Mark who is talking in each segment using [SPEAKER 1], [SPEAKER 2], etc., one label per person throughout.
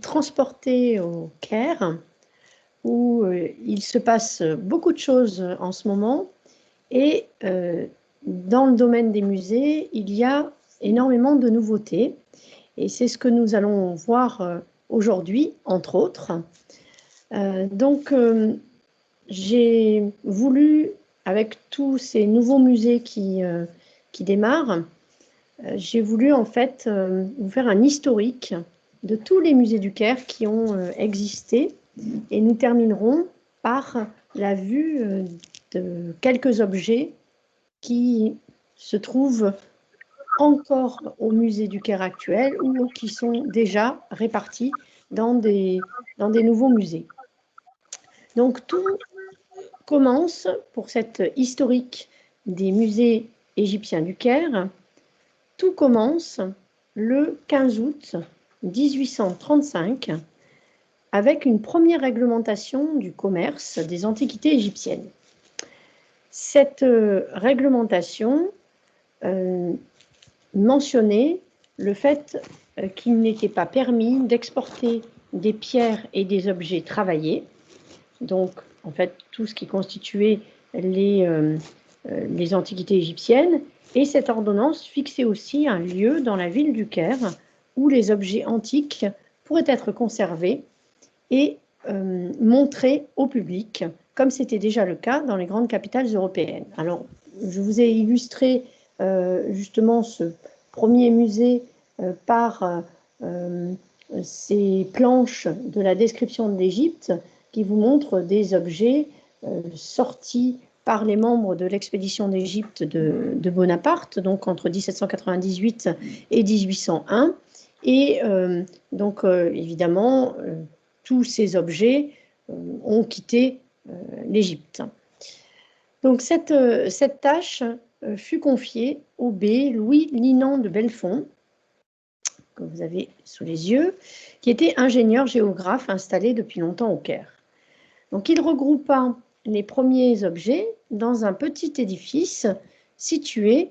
[SPEAKER 1] transportés au Caire, où il se passe beaucoup de choses en ce moment. Et dans le domaine des musées, il y a énormément de nouveautés. Et c'est ce que nous allons voir aujourd'hui, entre autres. Donc, j'ai voulu, avec tous ces nouveaux musées qui démarrent, j'ai voulu en fait vous faire un historique de tous les musées du Caire qui ont existé. Et nous terminerons par la vue de quelques objets qui se trouvent encore au musée du Caire actuel ou qui sont déjà répartis dans des nouveaux musées. Donc tout commence pour cette historique des musées égyptiens du Caire. Tout commence le 15 août 1835 avec une première réglementation du commerce des antiquités égyptiennes. Cette réglementation mentionnait le fait qu'il n'était pas permis d'exporter des pierres et des objets travaillés, donc en fait tout ce qui constituait les antiquités égyptiennes, et cette ordonnance fixait aussi un lieu dans la ville du Caire où les objets antiques pourraient être conservés et montrés au public, comme c'était déjà le cas dans les grandes capitales européennes. Alors, je vous ai illustré justement ce premier musée par ces planches de la description de l'Égypte qui vous montrent des objets sortis par les membres de l'expédition d'Égypte de Bonaparte, donc entre 1798 et 1801. Et donc, évidemment, tous ces objets ont quitté l'Égypte. Donc, cette tâche fut confiée au bey Louis Linan de Belfond, que vous avez sous les yeux, qui était ingénieur géographe installé depuis longtemps au Caire. Donc, il regroupa les premiers objets dans un petit édifice situé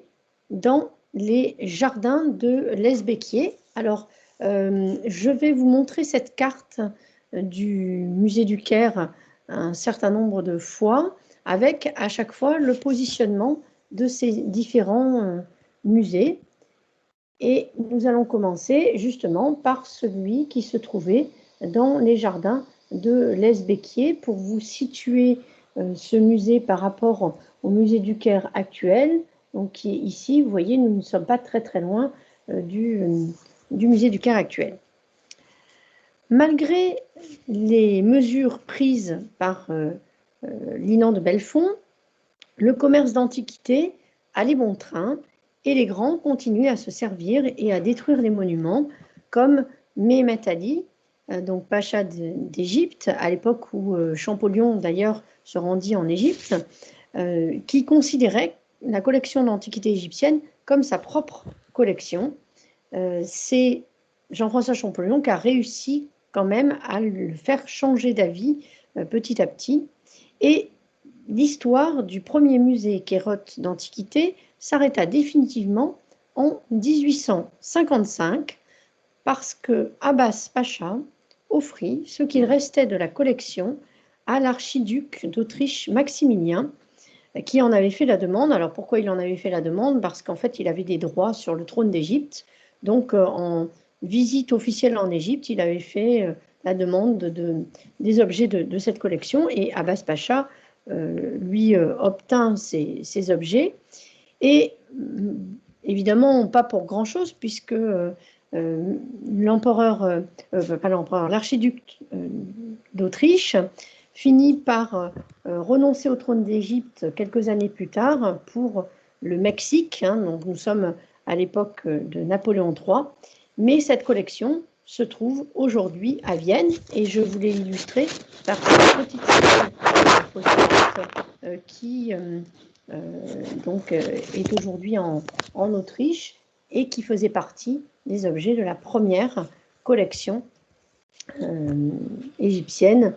[SPEAKER 1] dans les jardins de l'Esbéquier. Alors, je vais vous montrer cette carte du musée du Caire un certain nombre de fois, avec à chaque fois le positionnement de ces différents musées. Et nous allons commencer justement par celui qui se trouvait dans les jardins de l'Esbéquier pour vous situer ce musée par rapport au musée du Caire actuel. Donc, qui est ici, vous voyez, nous ne sommes pas très très loin du musée du Caire actuel. Malgré les mesures prises par Linan de Belfond, le commerce d'antiquités allait bon train et les grands continuaient à se servir et à détruire les monuments comme Mehmet Ali, donc pacha d'Égypte, à l'époque où Champollion d'ailleurs se rendit en Égypte, qui considérait la collection d'antiquités égyptiennes comme sa propre collection. C'est Jean-François Champollion qui a réussi quand même à le faire changer d'avis petit à petit. Et l'histoire du premier musée kérote d'antiquité s'arrêta définitivement en 1855 parce que Abbas Pacha offrit ce qu'il restait de la collection à l'archiduc d'Autriche Maximilien, qui en avait fait la demande. Alors pourquoi il en avait fait la demande? Parce qu'en fait, il avait des droits sur le trône d'Égypte. Donc, en visite officielle en Égypte, il avait fait la demande des objets de cette collection, et Abbas Pacha lui obtint ces objets. Et évidemment, pas pour grand-chose, puisque l'archiduc d'Autriche finit par renoncer au trône d'Égypte quelques années plus tard pour le Mexique. Donc nous sommes à l'époque de Napoléon III. Mais cette collection se trouve aujourd'hui à Vienne, et je vous l'ai illustré par cette petite photographe qui donc, est aujourd'hui en Autriche et qui faisait partie des objets de la première collection égyptienne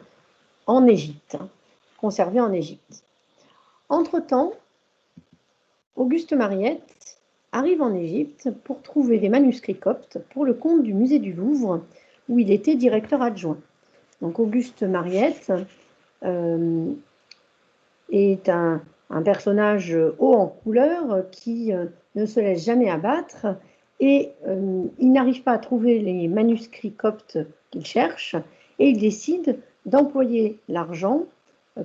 [SPEAKER 1] en Égypte, conservée en Égypte. Entre-temps, Auguste Mariette arrive en Égypte pour trouver des manuscrits coptes pour le compte du musée du Louvre, où il était directeur adjoint. Donc Auguste Mariette est un personnage haut en couleur qui ne se laisse jamais abattre et il n'arrive pas à trouver les manuscrits coptes qu'il cherche et il décide d'employer l'argent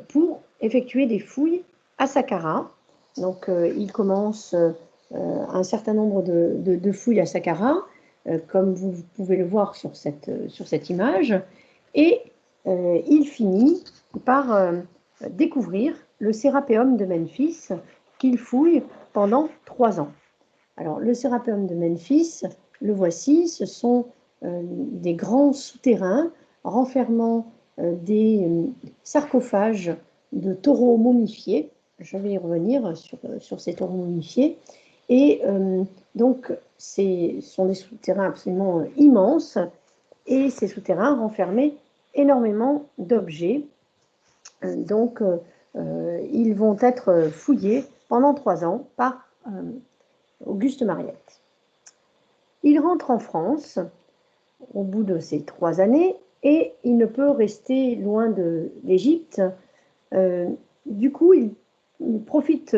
[SPEAKER 1] pour effectuer des fouilles à Saqqara. Donc il commence un certain nombre de fouilles à Saqqara, comme vous pouvez le voir sur cette image, et il finit par découvrir le Sérapéum de Memphis qu'il fouille pendant 3 ans. Alors, le Sérapéum de Memphis, le voici, ce sont des grands souterrains renfermant des sarcophages de taureaux momifiés. Je vais y revenir sur ces taureaux momifiés. Et donc, ce sont des souterrains absolument immenses, et ces souterrains renfermaient énormément d'objets. Donc, ils vont être fouillés pendant 3 ans par Auguste Mariette. Il rentre en France au bout de ces 3 années et il ne peut rester loin de l'Égypte. Du coup, il profite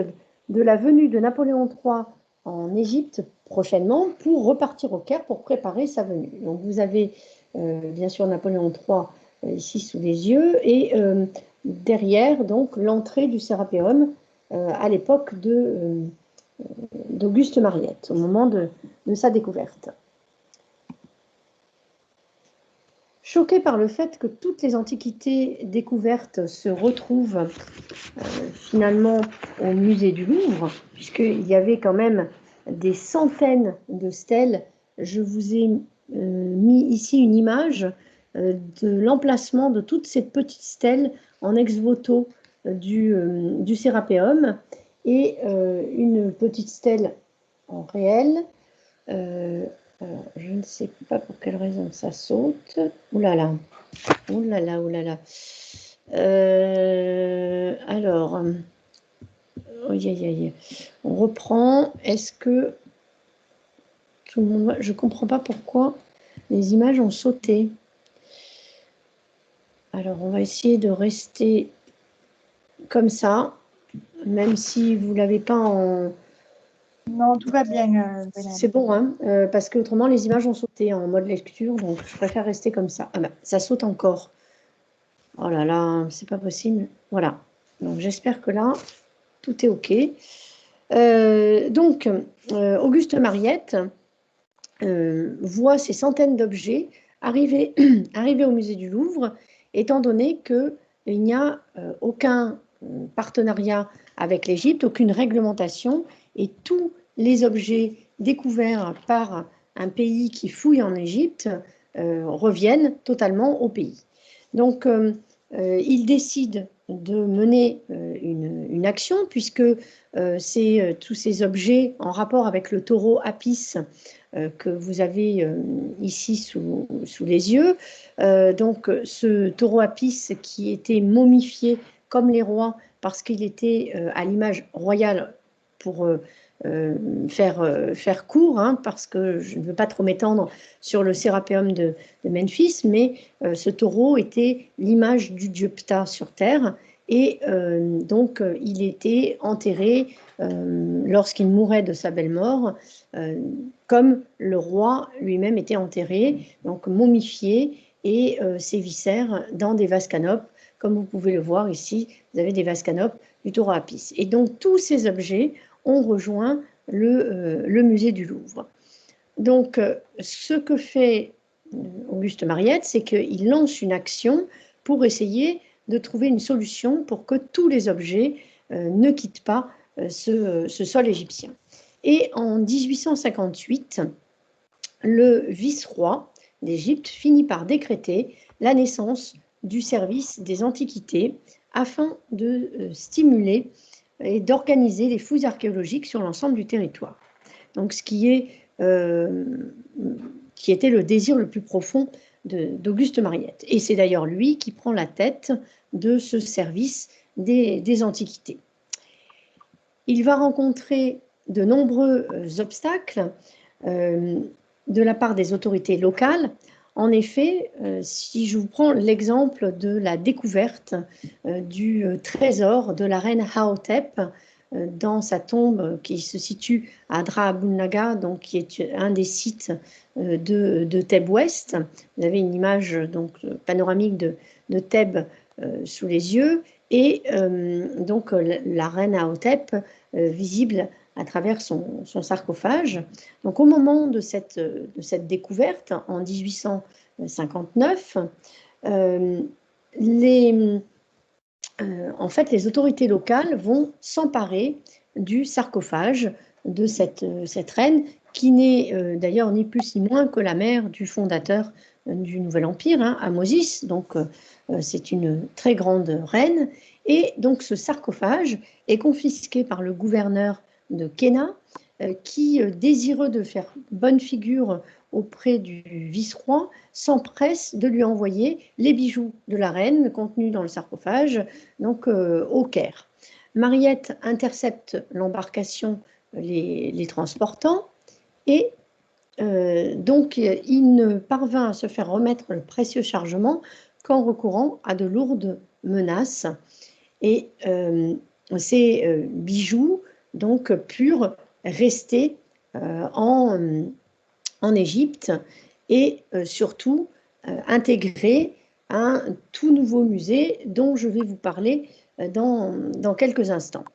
[SPEAKER 1] de la venue de Napoléon III en Égypte prochainement pour repartir au Caire pour préparer sa venue. Donc vous avez bien sûr Napoléon III ici sous les yeux et derrière donc l'entrée du Sérapéum à l'époque d'Auguste Mariette, au moment de sa découverte. Choqué par le fait que toutes les antiquités découvertes se retrouvent finalement au musée du Louvre, puisqu'il y avait quand même des centaines de stèles, je vous ai mis ici une image de l'emplacement de toutes ces petites stèles en ex-voto du Sérapéum et une petite stèle en réel. Alors, je ne sais pas pour quelle raison ça saute. Ouh là là, ouh là là, ouh là là. Alors, on reprend. Est-ce que tout le monde voit? Je ne comprends pas pourquoi les images ont sauté. Alors, on va essayer de rester comme ça, même si vous ne l'avez pas en...
[SPEAKER 2] Non, tout va bien.
[SPEAKER 1] C'est bon, hein, parce qu'autrement, les images ont sauté en mode lecture, donc je préfère rester comme ça. Ah ben, ça saute encore. Oh là là, c'est pas possible. Voilà. Donc, j'espère que là, tout est OK. Donc, Auguste Mariette voit ces centaines d'objets arriver au musée du Louvre, étant donné qu'il n'y a aucun partenariat avec l'Égypte, aucune réglementation, et tous les objets découverts par un pays qui fouille en Égypte reviennent totalement au pays. Donc, il décide de mener une action, puisque c'est tous ces objets en rapport avec le taureau Apis que vous avez ici sous les yeux. Donc, ce taureau Apis qui était momifié comme les rois parce qu'il était à l'image royale pour faire court, hein, parce que je ne veux pas trop m'étendre sur le Sérapéum de Memphis, mais ce taureau était l'image du dieu Ptah sur terre, et donc il était enterré lorsqu'il mourait de sa belle mort, comme le roi lui-même était enterré, donc momifié, et ses viscères dans des vases canopes, comme vous pouvez le voir ici, vous avez des vases canopes du taureau Apis. Et donc tous ces objets ont rejoint le musée du Louvre. Donc ce que fait Auguste Mariette, c'est qu'il lance une action pour essayer de trouver une solution pour que tous les objets ne quittent pas ce sol égyptien. Et en 1858, le vice-roi d'Égypte finit par décréter la naissance du service des antiquités afin de stimuler et d'organiser les fouilles archéologiques sur l'ensemble du territoire. Donc, ce qui était le désir le plus profond d'Auguste Mariette. Et c'est d'ailleurs lui qui prend la tête de ce service des antiquités. Il va rencontrer de nombreux obstacles de la part des autorités locales. En effet, si je vous prends l'exemple de la découverte du trésor de la reine Haotep dans sa tombe qui se situe à Dra Naga, donc qui est un des sites de Thèbes Ouest. Vous avez une image donc panoramique de Thèbes sous les yeux et donc la reine Haotep visible à travers son sarcophage. Donc au moment de cette découverte, en 1859, en fait, les autorités locales vont s'emparer du sarcophage de cette reine, qui n'est d'ailleurs ni plus ni moins que la mère du fondateur du Nouvel Empire, hein, Ahmosis. Donc, c'est une très grande reine. Et donc, ce sarcophage est confisqué par le gouverneur de Kéna, qui, désireux de faire bonne figure auprès du vice-roi, s'empresse de lui envoyer les bijoux de la reine contenus dans le sarcophage, donc au Caire. Mariette intercepte l'embarcation les transportant et donc il ne parvint à se faire remettre le précieux chargement qu'en recourant à de lourdes menaces. Et ces bijoux donc purent rester en Égypte et surtout intégrer un tout nouveau musée dont je vais vous parler dans quelques instants.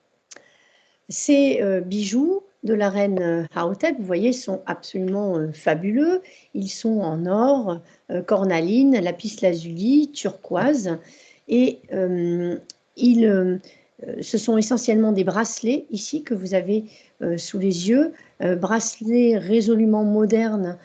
[SPEAKER 1] Ces bijoux de la reine Haotep, vous voyez, sont absolument fabuleux. Ils sont en or, cornaline, lapis-lazuli, turquoise et ce sont essentiellement des bracelets ici que vous avez sous les yeux, bracelets résolument modernes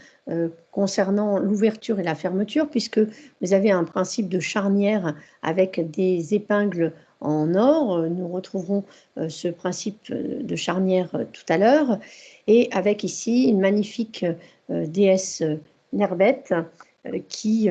[SPEAKER 1] concernant l'ouverture et la fermeture, puisque vous avez un principe de charnière avec des épingles en or. Nous retrouverons ce principe de charnière tout à l'heure, et avec ici une magnifique déesse Nerbet qui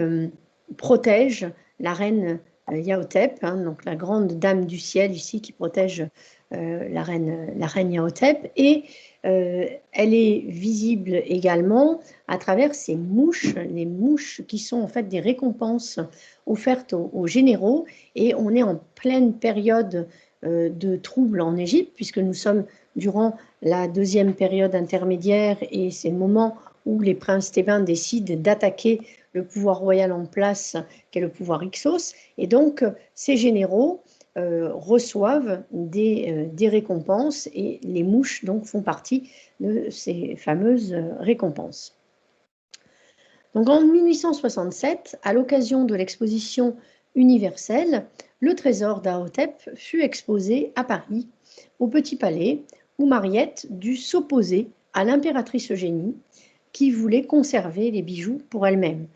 [SPEAKER 1] protège la reine Yaotep, hein, donc la grande dame du ciel ici qui protège la reine Yaotep, et elle est visible également à travers ces mouches, les mouches qui sont en fait des récompenses offertes aux généraux, et on est en pleine période de troubles en Égypte, puisque nous sommes durant la deuxième période intermédiaire, et c'est le moment où les princes thébains décident d'attaquer le pouvoir royal en place, qui est le pouvoir Hyksos, et donc ces généraux reçoivent des récompenses, et les mouches donc font partie de ces fameuses récompenses. Donc en 1867, à l'occasion de l'exposition universelle, le trésor d'Ahotep fut exposé à Paris, au Petit Palais, où Mariette dut s'opposer à l'impératrice Eugénie, qui voulait conserver les bijoux pour elle-même.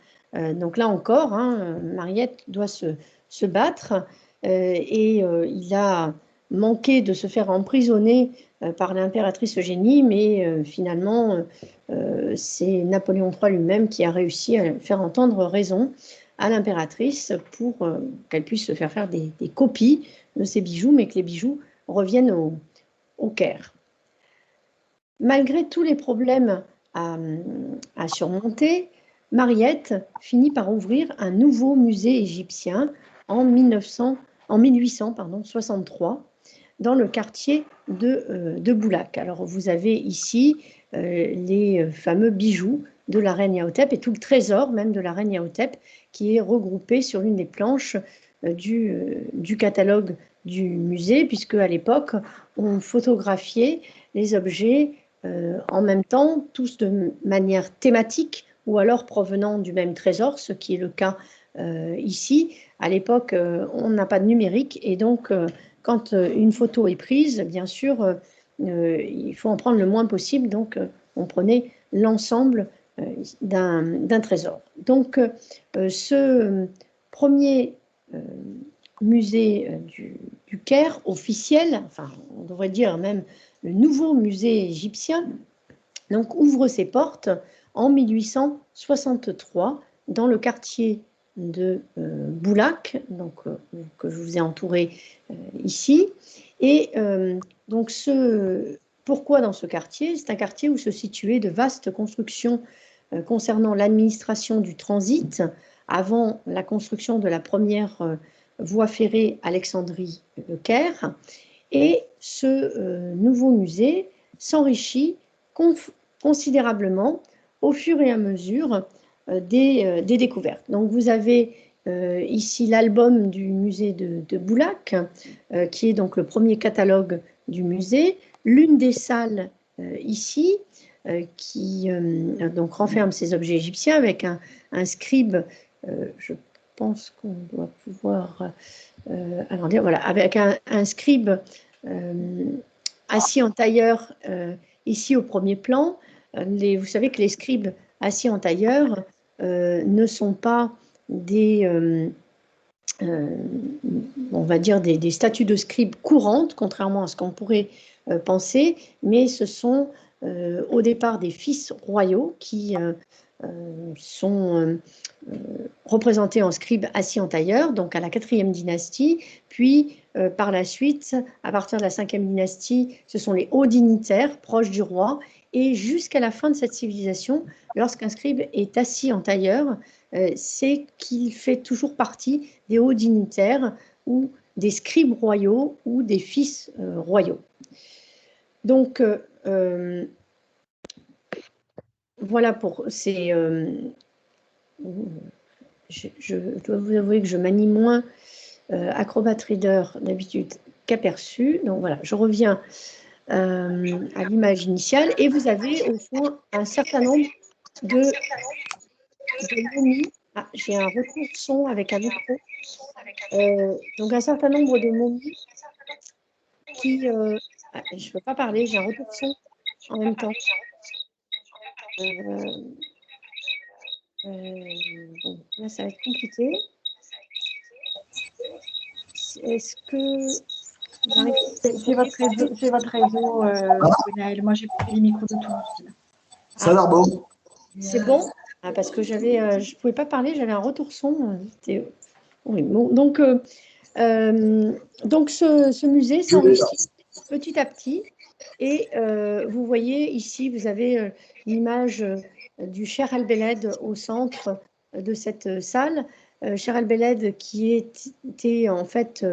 [SPEAKER 1] Donc là encore, hein, Mariette doit se battre et il a manqué de se faire emprisonner par l'impératrice Eugénie, mais finalement, c'est Napoléon III lui-même qui a réussi à faire entendre raison à l'impératrice pour qu'elle puisse se faire des copies de ces bijoux, mais que les bijoux reviennent au Caire. Malgré tous les problèmes à surmonter, Mariette finit par ouvrir un nouveau musée égyptien en 1863 dans le quartier de Boulak. Alors vous avez ici les fameux bijoux de la reine Yaotep et tout le trésor même de la reine Yaotep qui est regroupé sur l'une des planches du catalogue du musée, puisque à l'époque on photographiait les objets en même temps, tous de manière thématique ou alors provenant du même trésor, ce qui est le cas ici. À l'époque, on n'a pas de numérique et donc quand une photo est prise, bien sûr, il faut en prendre le moins possible, donc on prenait l'ensemble d'un trésor. Donc ce premier musée du Caire officiel, enfin on devrait dire même le nouveau musée égyptien, donc ouvre ses portes en 1863 dans le quartier de Boulak, donc, que je vous ai entouré ici. Et donc ce Pourquoi dans ce quartier? C'est un quartier où se situaient de vastes constructions concernant l'administration du transit avant la construction de la première voie ferrée Alexandrie-Caire. Et ce nouveau musée s'enrichit considérablement au fur et à mesure des découvertes. Donc vous avez ici l'album du musée de Boulac, qui est donc le premier catalogue du musée. L'une des salles ici, qui donc renferme ces objets égyptiens avec un scribe, je pense qu'on doit pouvoir agrandir, voilà, avec un scribe assis en tailleur ici au premier plan. Vous savez que les scribes assis en tailleur ne sont pas des, on va dire, des statues de scribes courantes, contrairement à ce qu'on pourrait penser, mais ce sont au départ des fils royaux qui sont représentés en scribes assis en tailleur, donc à la 4e dynastie, puis par la suite, à partir de la 5e dynastie, ce sont les hauts dignitaires proches du roi, et jusqu'à la fin de cette civilisation, lorsqu'un scribe est assis en tailleur, c'est qu'il fait toujours partie des hauts dignitaires ou des scribes royaux ou des fils royaux. Donc, voilà pour ces... je dois vous avouer que je manie moins Acrobat Reader d'habitude qu'Aperçu. Donc voilà, je reviens à l'image initiale et vous avez au fond un certain nombre de momies. Ah, j'ai un retour son avec un micro. Donc un certain nombre de momies qui... je ne peux pas parler, j'ai un retour son en même temps. Bon, là, ça va être compliqué. Est-ce que...
[SPEAKER 2] C'est votre réseau, Gwenaël. Moi, j'ai pris les micros de tout le monde.
[SPEAKER 3] Ça a l'air bon.
[SPEAKER 1] C'est bon? Parce que je ne pouvais pas parler, j'avais un retour son. Oui, bon, donc ce musée s'enrichit petit à petit. Et vous voyez ici, vous avez l'image du Cheikh El Beled au centre de cette salle. Cheikh El Beled qui était en fait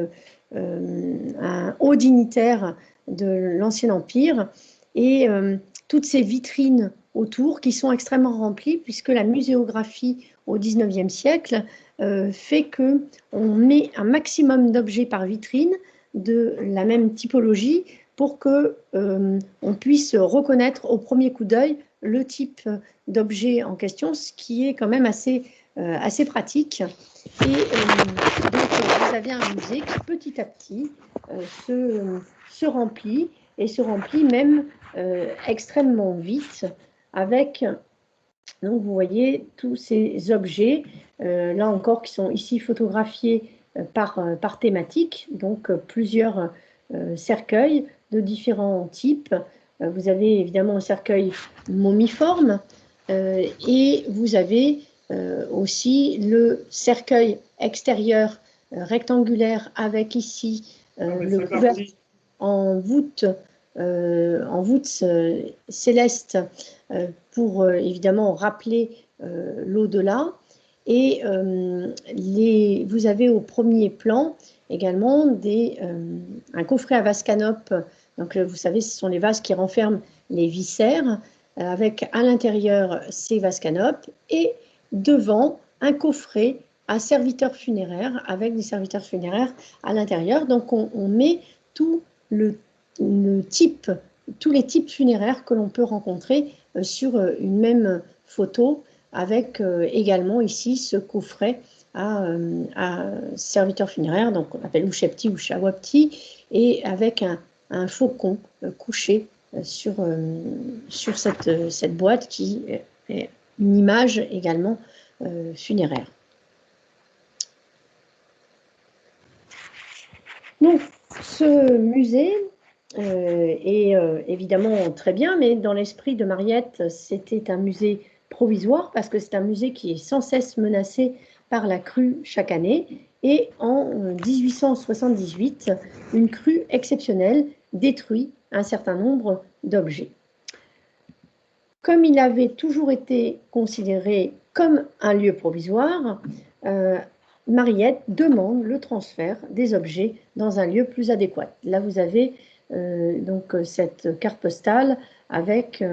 [SPEAKER 1] un haut dignitaire de l'Ancien Empire, et toutes ces vitrines autour qui sont extrêmement remplies, puisque la muséographie au XIXe siècle fait qu'on met un maximum d'objets par vitrine de la même typologie pour qu'on puisse reconnaître au premier coup d'œil le type d'objet en question, ce qui est quand même assez pratique. Et donc, vous avez un musée qui, petit à petit, se remplit, et se remplit même extrêmement vite, avec, donc vous voyez, tous ces objets, là encore, qui sont ici photographiés par thématique, donc plusieurs cercueils de différents types. Vous avez évidemment un cercueil momiforme, et vous avez aussi le cercueil extérieur rectangulaire avec ici le couvercle en voûte céleste pour évidemment rappeler l'au-delà. Et vous avez au premier plan également un coffret à vase canope. Donc vous savez, ce sont les vases qui renferment les viscères, avec à l'intérieur ces vases canopes, et devant un coffret à serviteurs funéraires avec des serviteurs funéraires à l'intérieur. Donc on met tous les types funéraires que l'on peut rencontrer sur une même photo, avec également ici ce coffret à serviteurs funéraires, donc on appelle Ouchepti ou Shawapti, et avec un faucon couché sur cette boîte qui est une image également funéraire. Donc, ce musée est évidemment très bien, mais dans l'esprit de Mariette, c'était un musée provisoire, parce que c'est un musée qui est sans cesse menacé par la crue chaque année. Et en 1878, une crue exceptionnelle détruit un certain nombre d'objets. Comme il avait toujours été considéré comme un lieu provisoire, Mariette demande le transfert des objets dans un lieu plus adéquat. Là, vous avez donc cette carte postale avec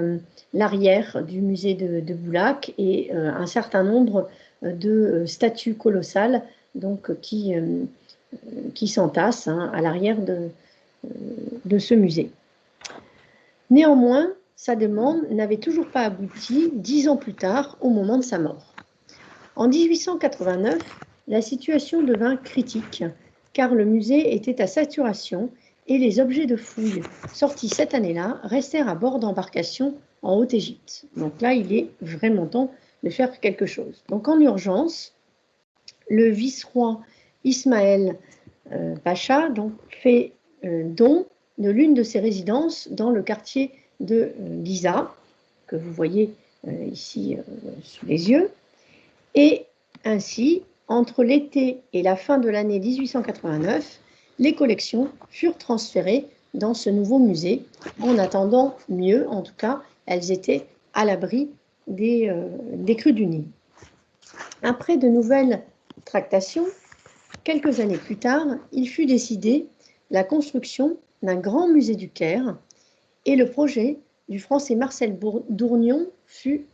[SPEAKER 1] l'arrière du musée de Boulac et un certain nombre de statues colossales donc, qui s'entassent à l'arrière de ce musée. Néanmoins, sa demande n'avait toujours pas abouti 10 ans plus tard, au moment de sa mort. En 1889, la situation devint critique, car le musée était à saturation et les objets de fouilles sortis cette année-là restèrent à bord d'embarcations en Haute-Égypte. Donc là, il est vraiment temps de faire quelque chose. Donc en urgence, le vice-roi Ismaël Pacha donc, fait don de l'une de ses résidences dans le quartier de Giza, que vous voyez ici sous les yeux. Et ainsi, entre l'été et la fin de l'année 1889, les collections furent transférées dans ce nouveau musée. En attendant mieux, en tout cas, elles étaient à l'abri des crues du Nil. Après de nouvelles tractations, quelques années plus tard, il fut décidé la construction d'un grand musée du Caire et le projet du Français Marcel Dournion fut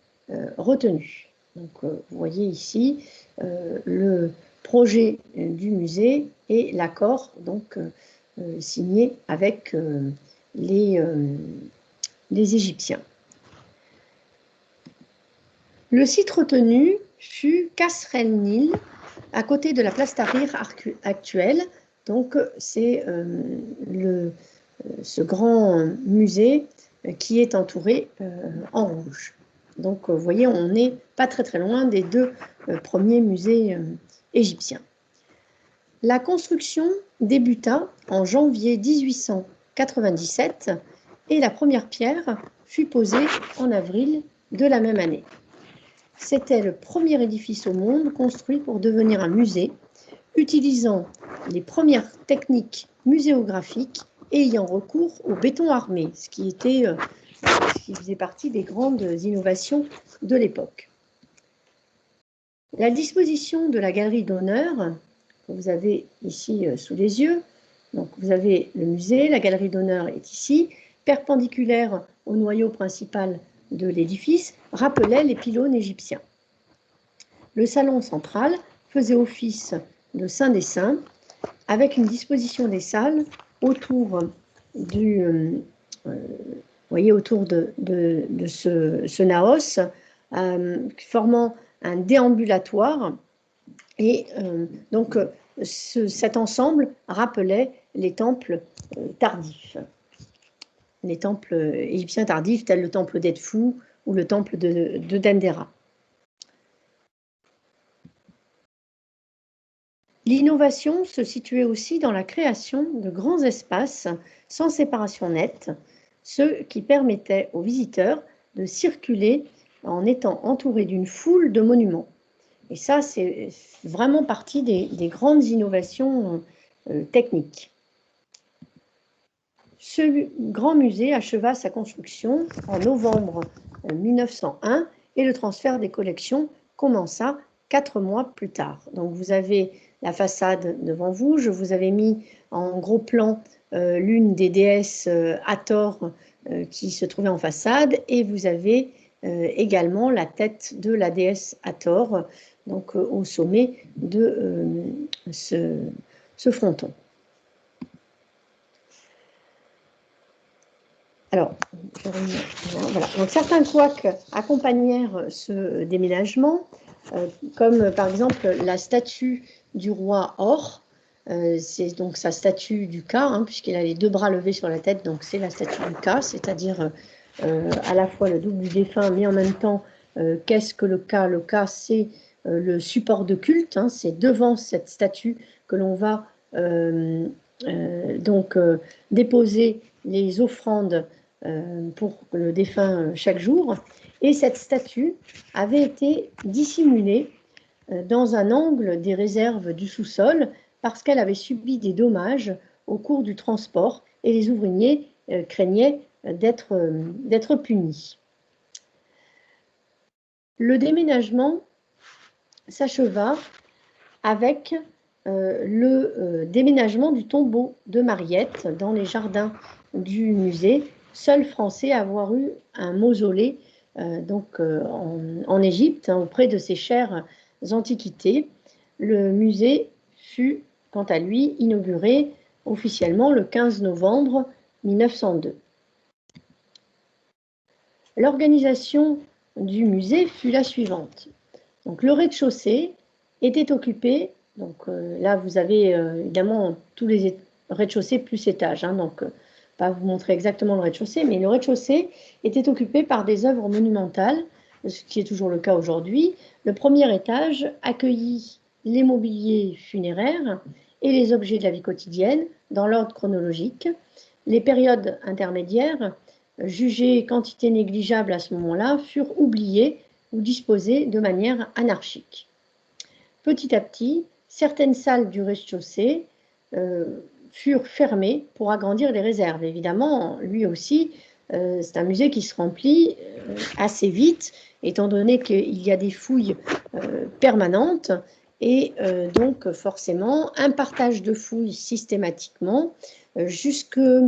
[SPEAKER 1] retenu. Donc, vous voyez ici le projet du musée et l'accord donc signé avec les Égyptiens. Le site retenu fut Kasr el-Nil, à côté de la place Tahrir actuelle. Donc, c'est ce grand musée qui est entouré en rouge. Donc, vous voyez, on n'est pas très loin des deux premiers musées égyptiens. La construction débuta en janvier 1897 et la première pierre fut posée en avril de la même année. C'était le premier édifice au monde construit pour devenir un musée, utilisant les premières techniques muséographiques et ayant recours au béton armé, ce qui faisait partie des grandes innovations de l'époque. La disposition de la galerie d'honneur, que vous avez ici sous les yeux, donc vous avez le musée, la galerie d'honneur est ici, perpendiculaire au noyau principal de l'édifice, rappelait les pylônes égyptiens. Le salon central faisait office de Saint des Saints, avec une disposition des salles autour autour de ce naos, formant un déambulatoire. Et donc, cet ensemble rappelait les temples tardifs, les temples égyptiens tardifs, tels le temple d'Edfou ou le temple de Dendera. L'innovation se situait aussi dans la création de grands espaces sans séparation nette, ce qui permettait aux visiteurs de circuler en étant entourés d'une foule de monuments. Et ça, c'est vraiment partie des grandes innovations techniques. Ce grand musée acheva sa construction en novembre 1901 et le transfert des collections commença 4 mois plus tard. Donc vous avez la façade devant vous, je vous avais mis en gros plan l'une des déesses Hathor qui se trouvait en façade et vous avez également la tête de la déesse Hathor donc au sommet de ce fronton. Alors, voilà. Donc, certains couacs accompagnèrent ce déménagement, comme par exemple la statue du roi Or. C'est donc sa statue du Ka, puisqu'il a les 2 bras levés sur la tête, donc c'est la statue du Ka, c'est-à-dire à la fois le double du défunt, mais en même temps, qu'est-ce que le Ka? Le Ka, c'est le support de culte, c'est devant cette statue que l'on va déposer les offrandes pour le défunt chaque jour. Et cette statue avait été dissimulée dans un angle des réserves du sous-sol parce qu'elle avait subi des dommages au cours du transport et les ouvriers craignaient d'être punis. Le déménagement s'acheva avec le déménagement du tombeau de Mariette dans les jardins du musée, seul Français à avoir eu un mausolée en Égypte, auprès de ses chères antiquités. Le musée fut, quant à lui, inauguré officiellement le 15 novembre 1902. L'organisation du musée fut la suivante. Donc, le rez-de-chaussée était occupé, donc là vous avez évidemment tous les rez-de-chaussée plus étages, donc pas vous montrer exactement le rez-de-chaussée, mais le rez-de-chaussée était occupé par des œuvres monumentales, ce qui est toujours le cas aujourd'hui. Le premier étage accueillit les mobiliers funéraires et les objets de la vie quotidienne dans l'ordre chronologique. Les périodes intermédiaires, jugées quantité négligeable à ce moment-là, furent oubliées ou disposées de manière anarchique. Petit à petit, certaines salles du rez-de-chaussée furent fermées pour agrandir les réserves. Évidemment, lui aussi, c'est un musée qui se remplit assez vite, étant donné qu'il y a des fouilles permanentes, et donc forcément un partage de fouilles systématiquement jusqu'à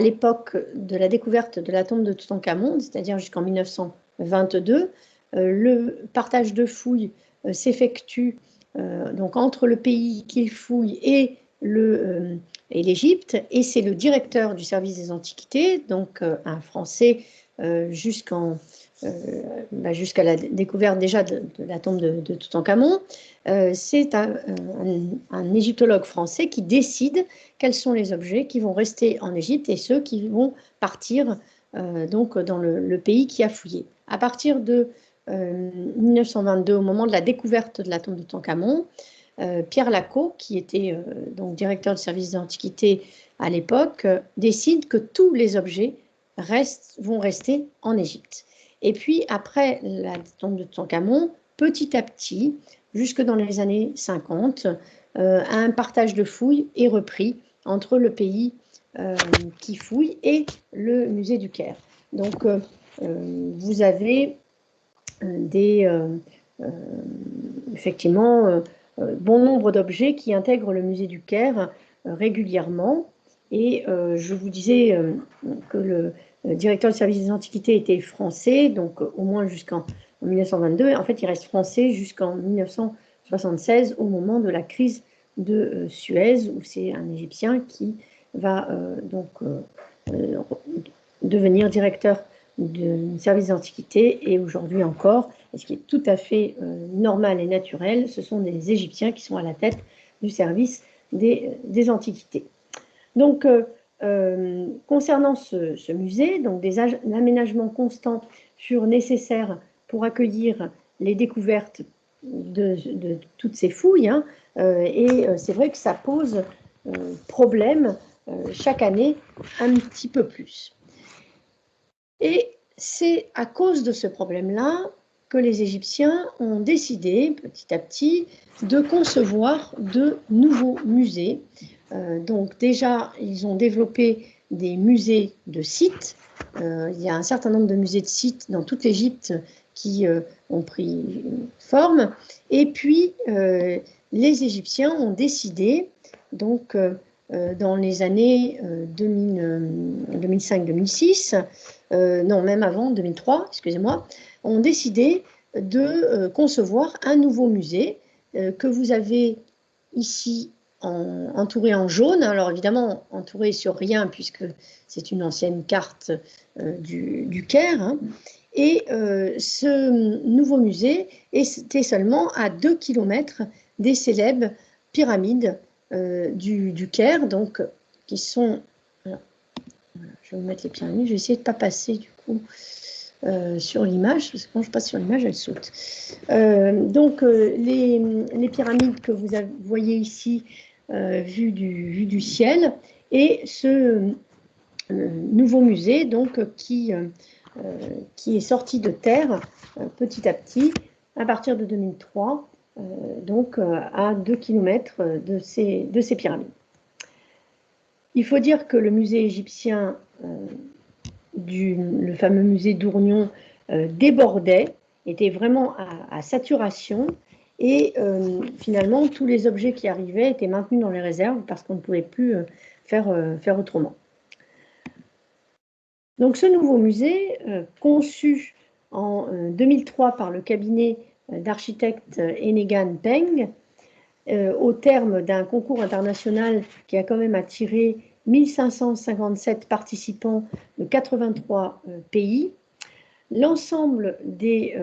[SPEAKER 1] l'époque de la découverte de la tombe de Toutankhamon, c'est-à-dire jusqu'en 1922. Le partage de fouilles s'effectue donc entre le pays qui fouille et l'Égypte, et c'est le directeur du service des antiquités, donc un Français jusqu'à la découverte déjà de la tombe de Toutankhamon. C'est un égyptologue français qui décide quels sont les objets qui vont rester en Égypte et ceux qui vont partir donc dans le pays qui a fouillé. À partir de 1922, au moment de la découverte de la tombe de Toutankhamon, Pierre Lacot, qui était donc directeur du service des antiquités à l'époque, décide que tous les objets vont rester en Égypte. Et puis, après la tombe de Toutankhamon, petit à petit, jusque dans les années 50, un partage de fouilles est repris entre le pays qui fouille et le musée du Caire. Donc, vous avez effectivement bon nombre d'objets qui intègrent le musée du Caire régulièrement. Et je vous disais que le directeur du service des antiquités était français, donc au moins jusqu'en 1922. En fait, il reste français jusqu'en 1976, au moment de la crise de Suez, où c'est un Égyptien qui va devenir directeur du service des antiquités. Et aujourd'hui encore, et ce qui est tout à fait normal et naturel, ce sont des Égyptiens qui sont à la tête du service des antiquités. Donc, concernant ce musée, donc des aménagements constants furent nécessaires pour accueillir les découvertes de toutes ces fouilles, et c'est vrai que ça pose problème chaque année un petit peu plus. Et c'est à cause de ce problème-là que les Égyptiens ont décidé petit à petit de concevoir de nouveaux musées. Donc déjà, ils ont développé des musées de sites. Il y a un certain nombre de musées de sites dans toute l'Égypte qui ont pris forme. Et puis, les Égyptiens ont décidé, donc dans les années 2005-2006, non, même avant, 2003, excusez-moi, ont décidé de concevoir un nouveau musée que vous avez ici entouré en jaune. Alors évidemment, entouré sur rien, puisque c'est une ancienne carte du Caire. Et ce nouveau musée était seulement à 2 km des célèbres pyramides du Caire, donc qui sont... Je vais vous mettre les pyramides, je vais essayer de ne pas passer du coup sur l'image, parce que quand je passe sur l'image, elle saute. Donc les pyramides que vous voyez ici, vues du ciel, et ce nouveau musée donc, qui est sorti de terre petit à petit, à partir de 2003, donc à 2 km de ces pyramides. Il faut dire que le musée égyptien, le fameux musée d'Ourgnon, débordait, était vraiment à saturation. Et finalement, tous les objets qui arrivaient étaient maintenus dans les réserves parce qu'on ne pouvait plus faire autrement. Donc ce nouveau musée, conçu en 2003 par le cabinet d'architectes Enegan Peng, au terme d'un concours international qui a quand même attiré 1557 participants de 83 pays, l'ensemble des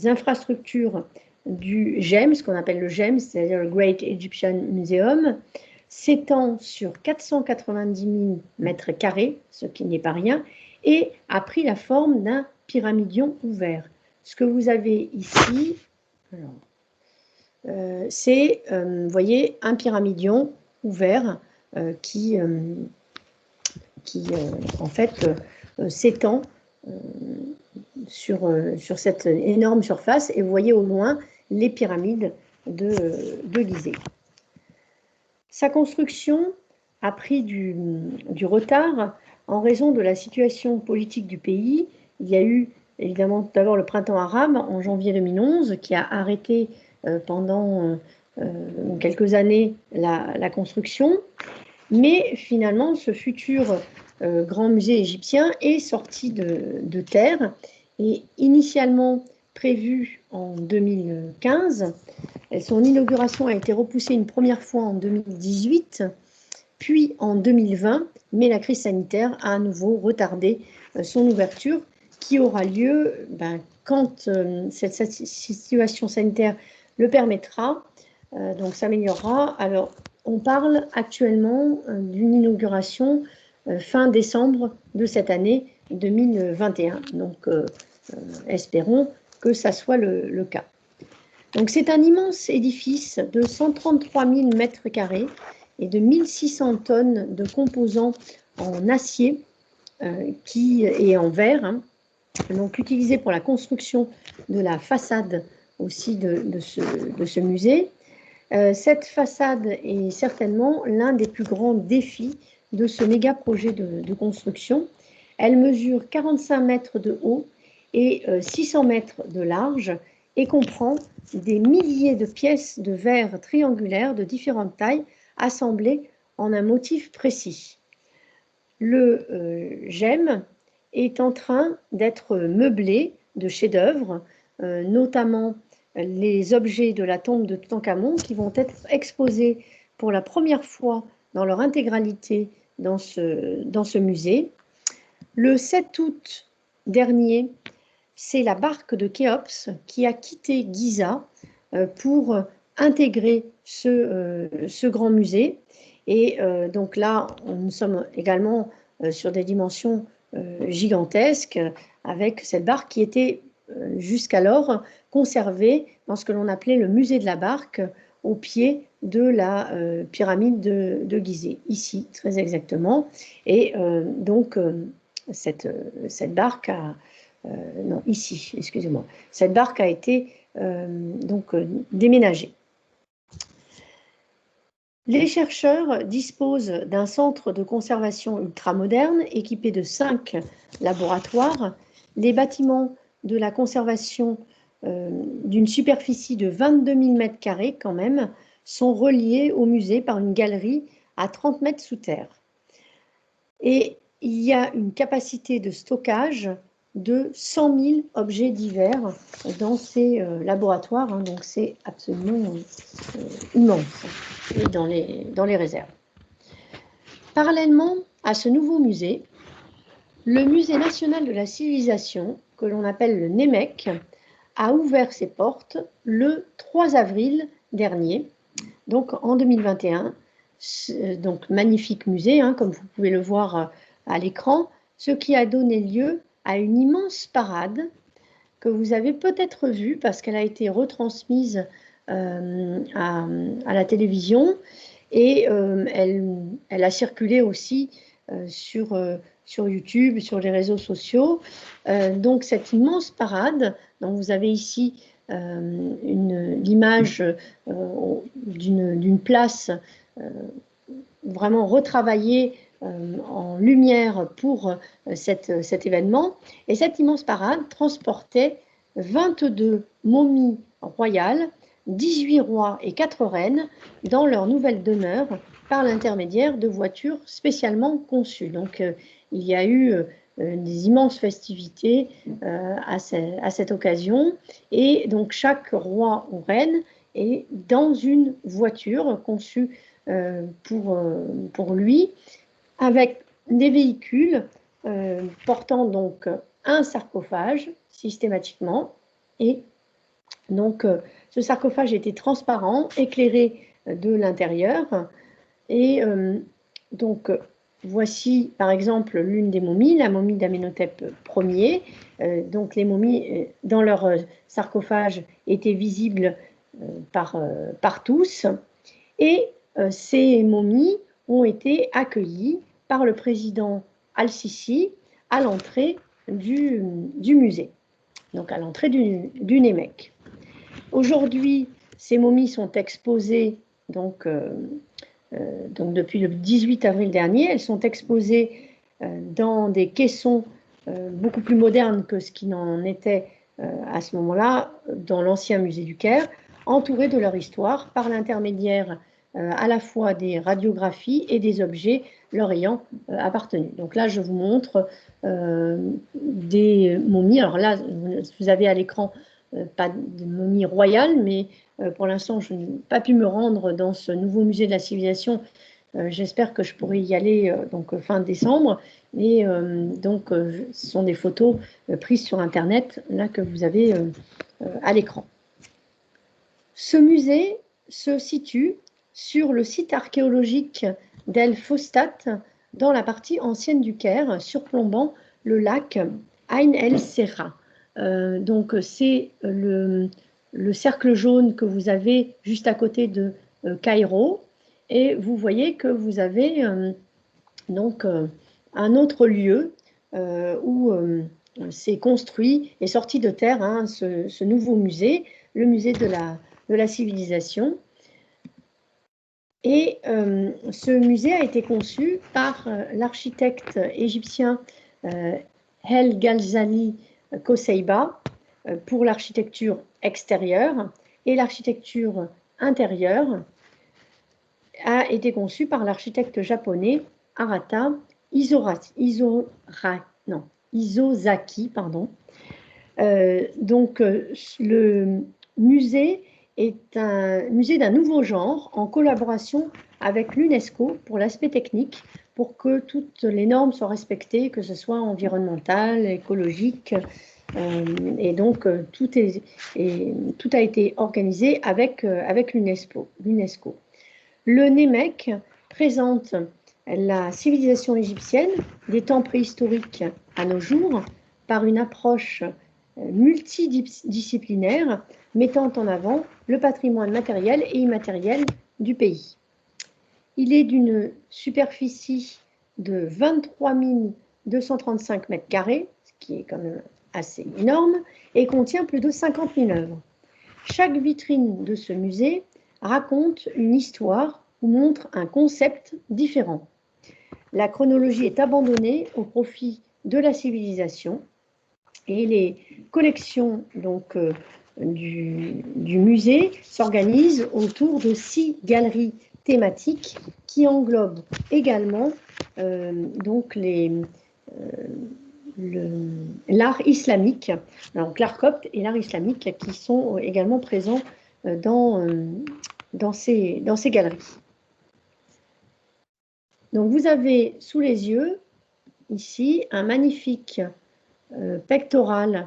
[SPEAKER 1] infrastructures du GEM, ce qu'on appelle le GEM, c'est-à-dire le Great Egyptian Museum, s'étend sur 490 000 mètres carrés, ce qui n'est pas rien, et a pris la forme d'un pyramidion ouvert. Ce que vous avez ici, c'est, vous voyez, un pyramidion ouvert qui en fait, s'étend sur cette énorme surface. Et vous voyez au loin les pyramides de Gizeh. Sa construction a pris du retard en raison de la situation politique du pays. Il y a eu évidemment d'abord le printemps arabe en janvier 2011 qui a arrêté pendant quelques années la construction. Mais finalement, ce futur grand musée égyptien est sorti de terre et initialement prévu en 2015. Son inauguration a été repoussée une première fois en 2018, puis en 2020, mais la crise sanitaire a à nouveau retardé son ouverture qui aura lieu quand cette situation sanitaire le permettra, donc s'améliorera. Alors, on parle actuellement d'une inauguration fin décembre de cette année 2021. Donc, espérons que ça soit le cas. Donc, c'est un immense édifice de 133 000 mètres carrés et de 1600 tonnes de composants en acier et en verre, donc utilisés pour la construction de la façade aussi de ce musée. Cette façade est certainement l'un des plus grands défis de ce méga projet de construction. Elle mesure 45 mètres de haut et 600 mètres de large et comprend des milliers de pièces de verre triangulaires de différentes tailles assemblées en un motif précis. Le GEM est en train d'être meublé de chefs-d'œuvre, notamment les objets de la tombe de Toutankhamon qui vont être exposés pour la première fois dans leur intégralité dans ce musée. Le 7 août dernier, c'est la barque de Khéops qui a quitté Giza pour intégrer ce grand musée. Et donc là, nous sommes également sur des dimensions gigantesques avec cette barque qui était jusqu'alors conservée dans ce que l'on appelait le musée de la barque au pied de la pyramide de Gizeh, ici très exactement. Et donc cette barque non, ici, excusez-moi. Cette barque a été déménagée. Les chercheurs disposent d'un centre de conservation ultramoderne équipé de 5 laboratoires. Les bâtiments de la conservation d'une superficie de 22 000 mètres carrés quand même sont reliés au musée par une galerie à 30 mètres sous terre. Et il y a une capacité de stockage de 100 000 objets divers dans ces laboratoires, hein, donc c'est absolument immense dans les réserves. Parallèlement à ce nouveau musée, le Musée national de la civilisation, que l'on appelle le NEMEC, a ouvert ses portes le 3 avril dernier, donc en 2021. Donc magnifique musée, hein, comme vous pouvez le voir à l'écran, ce qui a donné lieu à une immense parade que vous avez peut-être vue parce qu'elle a été retransmise à la télévision et elle a circulé aussi sur YouTube, sur les réseaux sociaux. Donc cette immense parade, dont vous avez ici l'image d'une place vraiment retravaillée en lumière pour cet événement. Et cette immense parade transportait 22 momies royales, 18 rois et 4 reines dans leur nouvelle demeure par l'intermédiaire de voitures spécialement conçues. Donc, il y a eu des immenses festivités à cette occasion. Et donc, chaque roi ou reine est dans une voiture conçue pour lui, avec des véhicules portant donc un sarcophage systématiquement. Et donc, ce sarcophage était transparent, éclairé de l'intérieur. Et donc, voici par exemple l'une des momies, la momie d'Amenhotep Ier. Donc, les momies dans leur sarcophage étaient visibles par tous. Et ces momies ont été accueillies par le président Al-Sisi à l'entrée du musée, donc à l'entrée du Némec. Aujourd'hui, ces momies sont exposées, donc depuis le 18 avril dernier, elles sont exposées dans des caissons beaucoup plus modernes que ce qui n'en était à ce moment-là dans l'ancien musée du Caire, entourées de leur histoire par l'intermédiaire à la fois des radiographies et des objets leur ayant appartenu. Donc là, je vous montre des momies. Alors là, vous avez à l'écran pas de momie royale, mais pour l'instant, je n'ai pas pu me rendre dans ce nouveau musée de la civilisation. J'espère que je pourrai y aller donc fin décembre. Et donc, ce sont des photos prises sur Internet, là, que vous avez à l'écran. Ce musée se situe sur le site archéologique d'El Fostat, dans la partie ancienne du Caire, surplombant le lac Ain el Serra. Donc, c'est le cercle jaune que vous avez juste à côté de Caïro. Et vous voyez que vous avez donc un autre lieu où s'est construit et sorti de terre ce nouveau musée, le musée de la civilisation. Et ce musée a été conçu par l'architecte égyptien El Ghazali Koseiba pour l'architecture extérieure, et l'architecture intérieure a été conçue par l'architecte japonais Arata Isozaki. Donc, le musée est un musée d'un nouveau genre en collaboration avec l'UNESCO pour l'aspect technique, pour que toutes les normes soient respectées, que ce soit environnemental, écologique. Et donc, tout a été organisé avec l'UNESCO. Le Némec présente la civilisation égyptienne des temps préhistoriques à nos jours par une approche multidisciplinaire mettant en avant le patrimoine matériel et immatériel du pays. Il est d'une superficie de 23 235 mètres carrés, ce qui est quand même assez énorme, et contient plus de 50 000 œuvres. Chaque vitrine de ce musée raconte une histoire ou montre un concept différent. La chronologie est abandonnée au profit de la civilisation, et les collections donc, du musée s'organisent autour de 6 galeries thématiques qui englobent également donc l'art islamique, donc l'art copte et l'art islamique qui sont également présents dans ces galeries. Donc vous avez sous les yeux ici un magnifique pectoral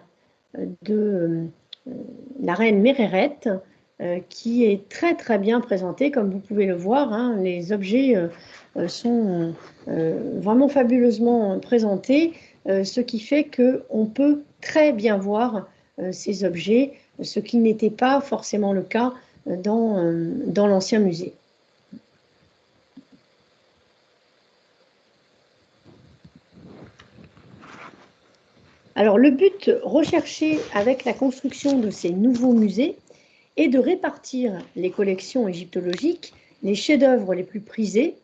[SPEAKER 1] de la reine Méreret qui est très très bien présenté, comme vous pouvez le voir. Les objets sont vraiment fabuleusement présentés, ce qui fait qu'on peut très bien voir ces objets, ce qui n'était pas forcément le cas dans l'ancien musée. Alors, le but recherché avec la construction de ces nouveaux musées est de répartir les collections égyptologiques, les chefs-d'œuvre les plus prisés,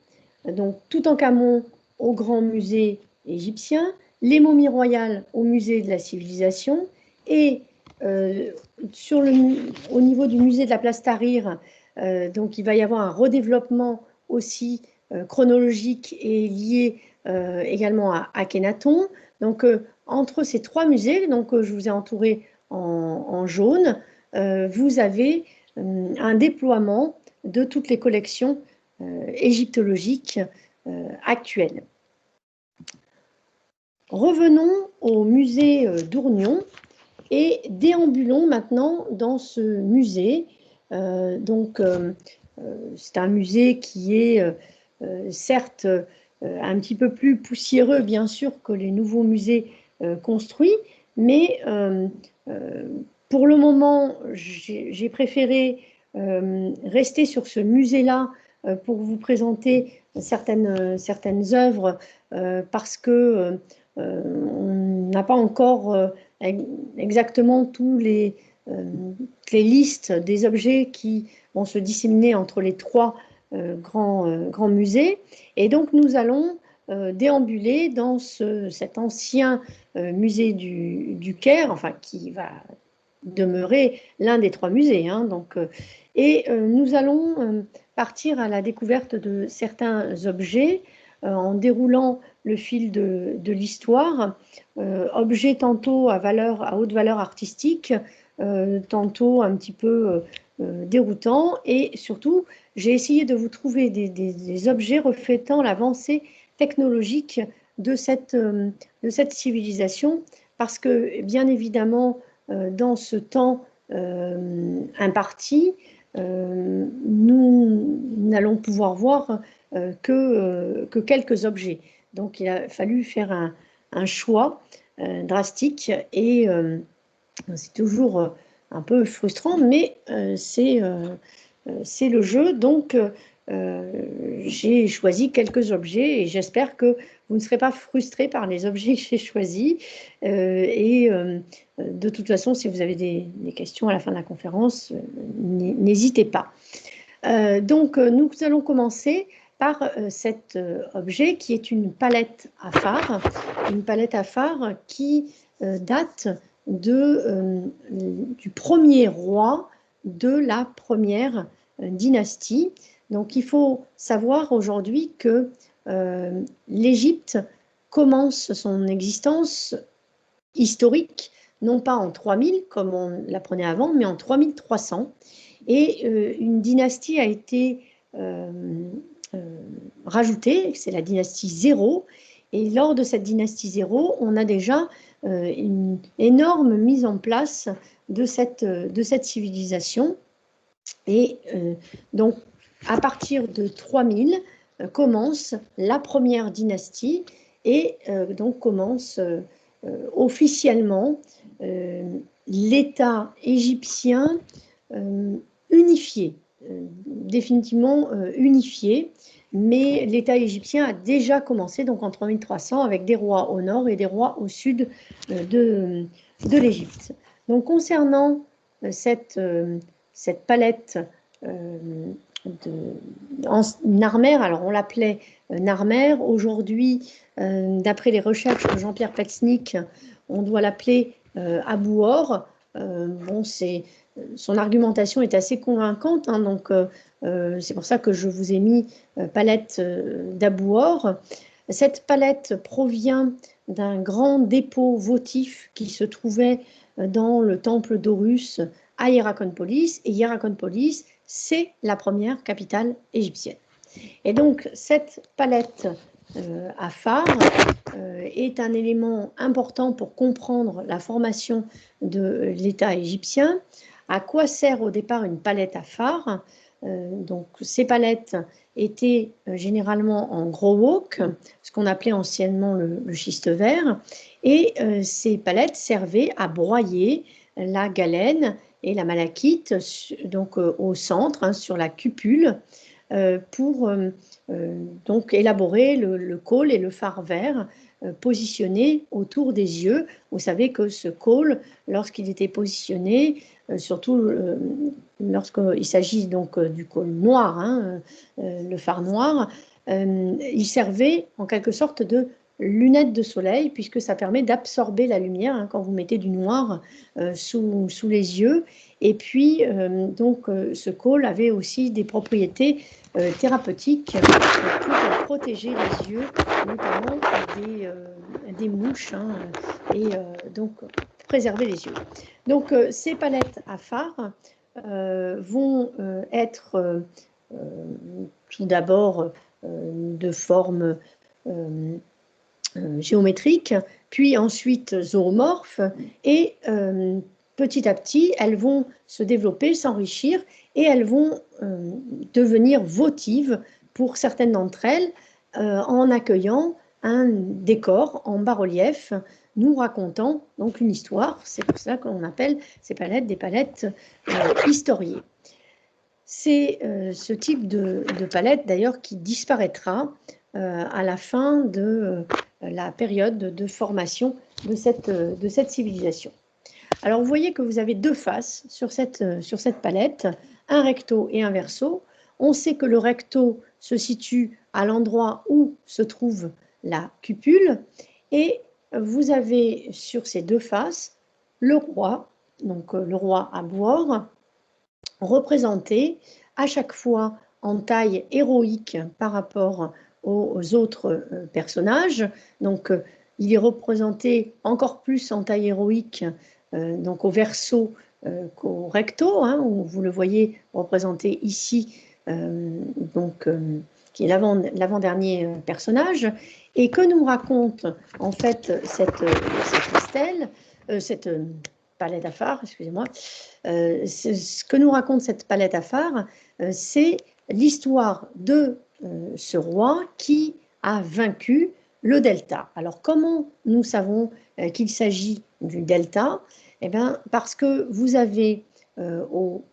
[SPEAKER 1] donc Toutankhamon au Grand Musée égyptien, les momies royales au Musée de la Civilisation et au niveau du musée de la place Tahrir, donc il va y avoir un redéveloppement aussi chronologique et lié également à Akhenaton. Donc entre ces trois musées, donc je vous ai entouré en jaune, vous avez un déploiement de toutes les collections égyptologiques actuelles. Revenons au musée d'Ourgnon et déambulons maintenant dans ce musée. C'est un musée qui est certes un petit peu plus poussiéreux, bien sûr, que les nouveaux musées construits, mais pour le moment, j'ai préféré rester sur ce musée-là pour vous présenter certaines œuvres parce que on n'a pas encore exactement les listes des objets qui vont se disséminer entre les trois grands musées. Et donc, nous allons déambuler dans cet ancien musée du Caire, enfin, qui va demeurer l'un des trois musées. Hein, nous allons partir à la découverte de certains objets en déroulant le fil de l'histoire, objets tantôt à haute valeur artistique, tantôt un petit peu déroutants, et surtout, j'ai essayé de vous trouver des objets reflétant l'avancée technologique de cette civilisation, parce que, bien évidemment, dans ce temps imparti, nous n'allons pouvoir voir que quelques objets. Donc, il a fallu faire un choix drastique et c'est toujours un peu frustrant, mais c'est le jeu. Donc, j'ai choisi quelques objets et j'espère que vous ne serez pas frustrés par les objets que j'ai choisis. De toute façon, si vous avez des questions à la fin de la conférence, n'hésitez pas. Nous allons commencer par cet objet qui est une palette à phare qui date du premier roi de la première dynastie. Donc il faut savoir aujourd'hui que l'Égypte commence son existence historique, non pas en 3000 comme on l'apprenait avant, mais en 3300. Et une dynastie a été rajoutée, c'est la dynastie 0. Et lors de cette dynastie 0, on a déjà une énorme mise en place de cette civilisation. Et donc, à partir de 3000, commence la première dynastie et donc commence officiellement l'État égyptien unifié, définitivement unifié, mais l'État égyptien a déjà commencé donc en 3300 avec des rois au nord et des rois au sud de l'Égypte. Donc concernant cette palette Narmer, alors on l'appelait Narmer, aujourd'hui, d'après les recherches de Jean-Pierre Petznik, on doit l'appeler Abouor. Son argumentation est assez convaincante, hein, donc c'est pour ça que je vous ai mis palette d'Abouor. Cette palette provient d'un grand dépôt votif qui se trouvait dans le temple d'Horus à Hierakonpolis, et Hierakonpolis, c'est la première capitale égyptienne. Et donc, cette palette à phare est un élément important pour comprendre la formation de l'État égyptien. À quoi sert au départ une palette à phare? Donc, ces palettes étaient généralement en gros wok, ce qu'on appelait anciennement le schiste vert, et ces palettes servaient à broyer la galène et la malachite, donc au centre, hein, sur la cupule, pour donc élaborer le côle et le fard vert positionné autour des yeux. Vous savez que ce côle, lorsqu'il était positionné, surtout lorsqu'il s'agit donc du côle noir, hein, le fard noir, il servait en quelque sorte de lunettes de soleil, puisque ça permet d'absorber la lumière hein, quand vous mettez du noir sous les yeux. Et puis, ce côle avait aussi des propriétés thérapeutiques pour protéger les yeux, notamment des mouches, hein, et donc préserver les yeux. Donc, ces palettes à fard vont être tout d'abord de forme géométrique, puis ensuite zoomorphes, et petit à petit, elles vont se développer, s'enrichir, et elles vont devenir votives pour certaines d'entre elles, en accueillant un décor en bas-relief, nous racontant donc une histoire. C'est pour ça qu'on appelle ces palettes des palettes historiées. C'est ce type de palette d'ailleurs qui disparaîtra à la fin de la période de formation de cette civilisation. Alors vous voyez que vous avez deux faces sur cette palette, un recto et un verso. On sait que le recto se situe à l'endroit où se trouve la cupule, et vous avez sur ces deux faces le roi, donc le roi à bord, représenté à chaque fois en taille héroïque par rapport aux autres personnages. Donc, il est représenté encore plus en taille héroïque donc au verso qu'au recto, hein, où vous le voyez représenté ici, qui est l'avant-dernier personnage, et que nous raconte en fait cette stèle, cette palette à fard, excusez-moi. Ce que nous raconte cette palette à fard, c'est l'histoire de ce roi qui a vaincu le delta. Alors, comment nous savons qu'il s'agit du delta? Eh bien, parce que vous avez au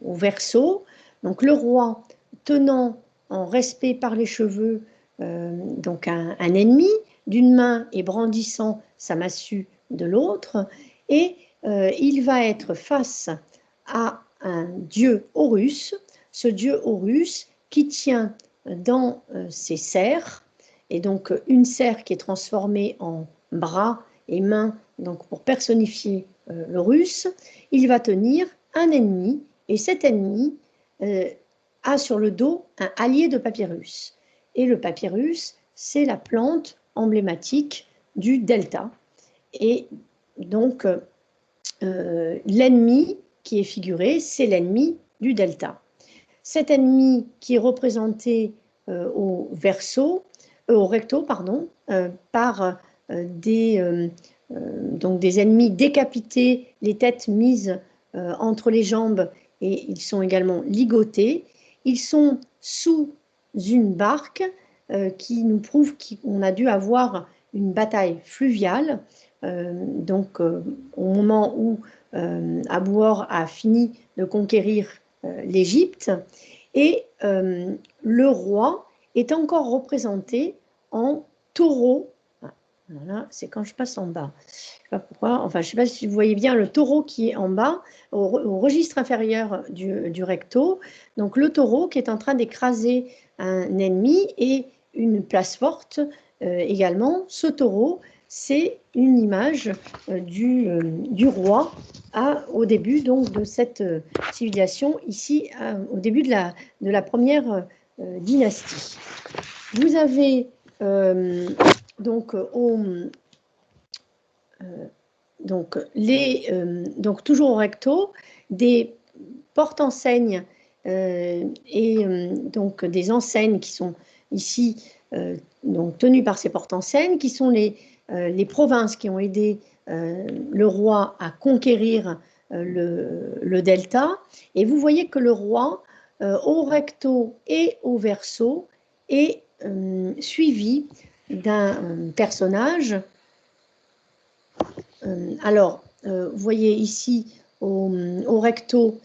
[SPEAKER 1] verso, donc le roi tenant en respect par les cheveux donc un ennemi d'une main et brandissant sa massue de l'autre, et il va être face à un dieu Horus, ce dieu Horus qui tient dans ses serres, et donc une serre qui est transformée en bras et mains, donc pour personnifier l'Horus. Il va tenir un ennemi, et cet ennemi a sur le dos un hallier de papyrus. Et le papyrus, c'est la plante emblématique du delta. Et donc, l'ennemi qui est figuré, c'est l'ennemi du delta. Cet ennemi qui est représenté au recto, par donc des ennemis décapités, les têtes mises entre les jambes, et ils sont également ligotés. Ils sont sous une barque qui nous prouve qu'on a dû avoir une bataille fluviale. Au moment où Abouhor a fini de conquérir l'Égypte, et le roi est encore représenté en taureau. Voilà, c'est quand je passe en bas. Je sais pas pourquoi. Enfin, je ne sais pas si vous voyez bien le taureau qui est en bas, au registre inférieur du recto. Donc le taureau qui est en train d'écraser un ennemi, et une place forte également. Ce taureau, c'est une image du roi au début donc, de cette civilisation, ici, au début de la première dynastie. Vous avez donc toujours au recto, des porte-enseignes donc des enseignes qui sont ici donc tenues par ces porte-enseignes, qui sont les provinces qui ont aidé le roi à conquérir le delta. Et vous voyez que le roi, au recto et au verso, est suivi d'un personnage. Alors, vous voyez ici au recto,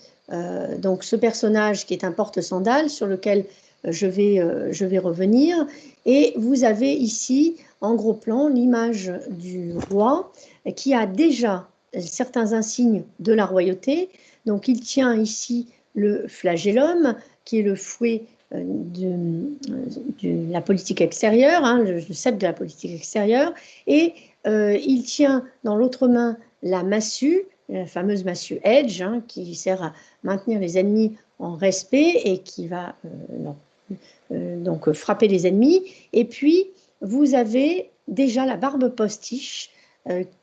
[SPEAKER 1] donc ce personnage qui est un porte-sandales sur lequel je vais revenir, et vous avez ici en gros plan l'image du roi qui a déjà certains insignes de la royauté. Donc il tient ici le flagellum, qui est le fouet de la politique extérieure, hein, le sceptre de la politique extérieure, et il tient dans l'autre main la massue, la fameuse massue Edge, hein, qui sert à maintenir les ennemis en respect et qui va donc frapper les ennemis. Et puis, vous avez déjà la barbe postiche,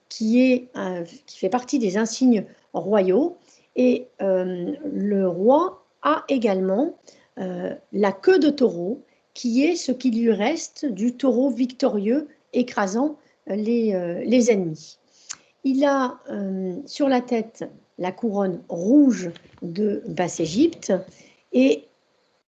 [SPEAKER 1] qui fait partie des insignes royaux. Et le roi a également la queue de taureau, qui est ce qui lui reste du taureau victorieux écrasant les ennemis. Il a sur la tête la couronne rouge de Basse-Égypte et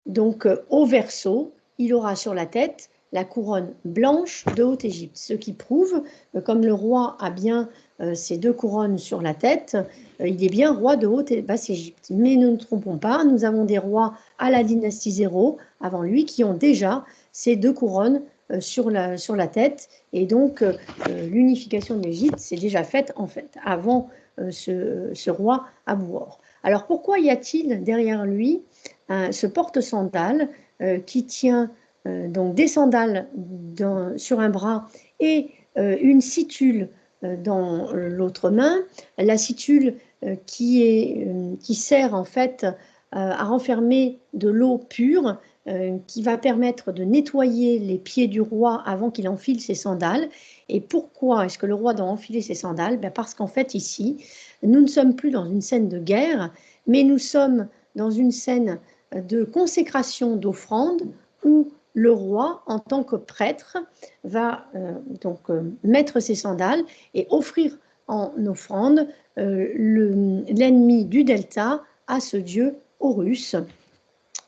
[SPEAKER 1] donc au verso, il aura sur la tête la couronne blanche de Haute-Égypte, ce qui prouve que comme le roi a bien ces deux couronnes sur la tête, il est bien roi de Haute et Basse-Égypte. Mais ne nous trompons pas, nous avons des rois à la dynastie 0 avant lui qui ont déjà ces deux couronnes sur la tête, et donc l'unification de l'Égypte s'est déjà faite en fait avant ce roi Abouor. Alors pourquoi y a-t-il derrière lui ce porte-sandales qui tient donc des sandales sur un bras et une situle dans l'autre main, la situle qui sert en fait à renfermer de l'eau pure qui va permettre de nettoyer les pieds du roi avant qu'il enfile ses sandales. Et pourquoi est-ce que le roi doit enfiler ses sandales? Parce qu'en fait ici, nous ne sommes plus dans une scène de guerre, mais nous sommes dans une scène de consécration d'offrande où le roi, en tant que prêtre, va mettre ses sandales et offrir en offrande l'ennemi du delta à ce dieu Horus.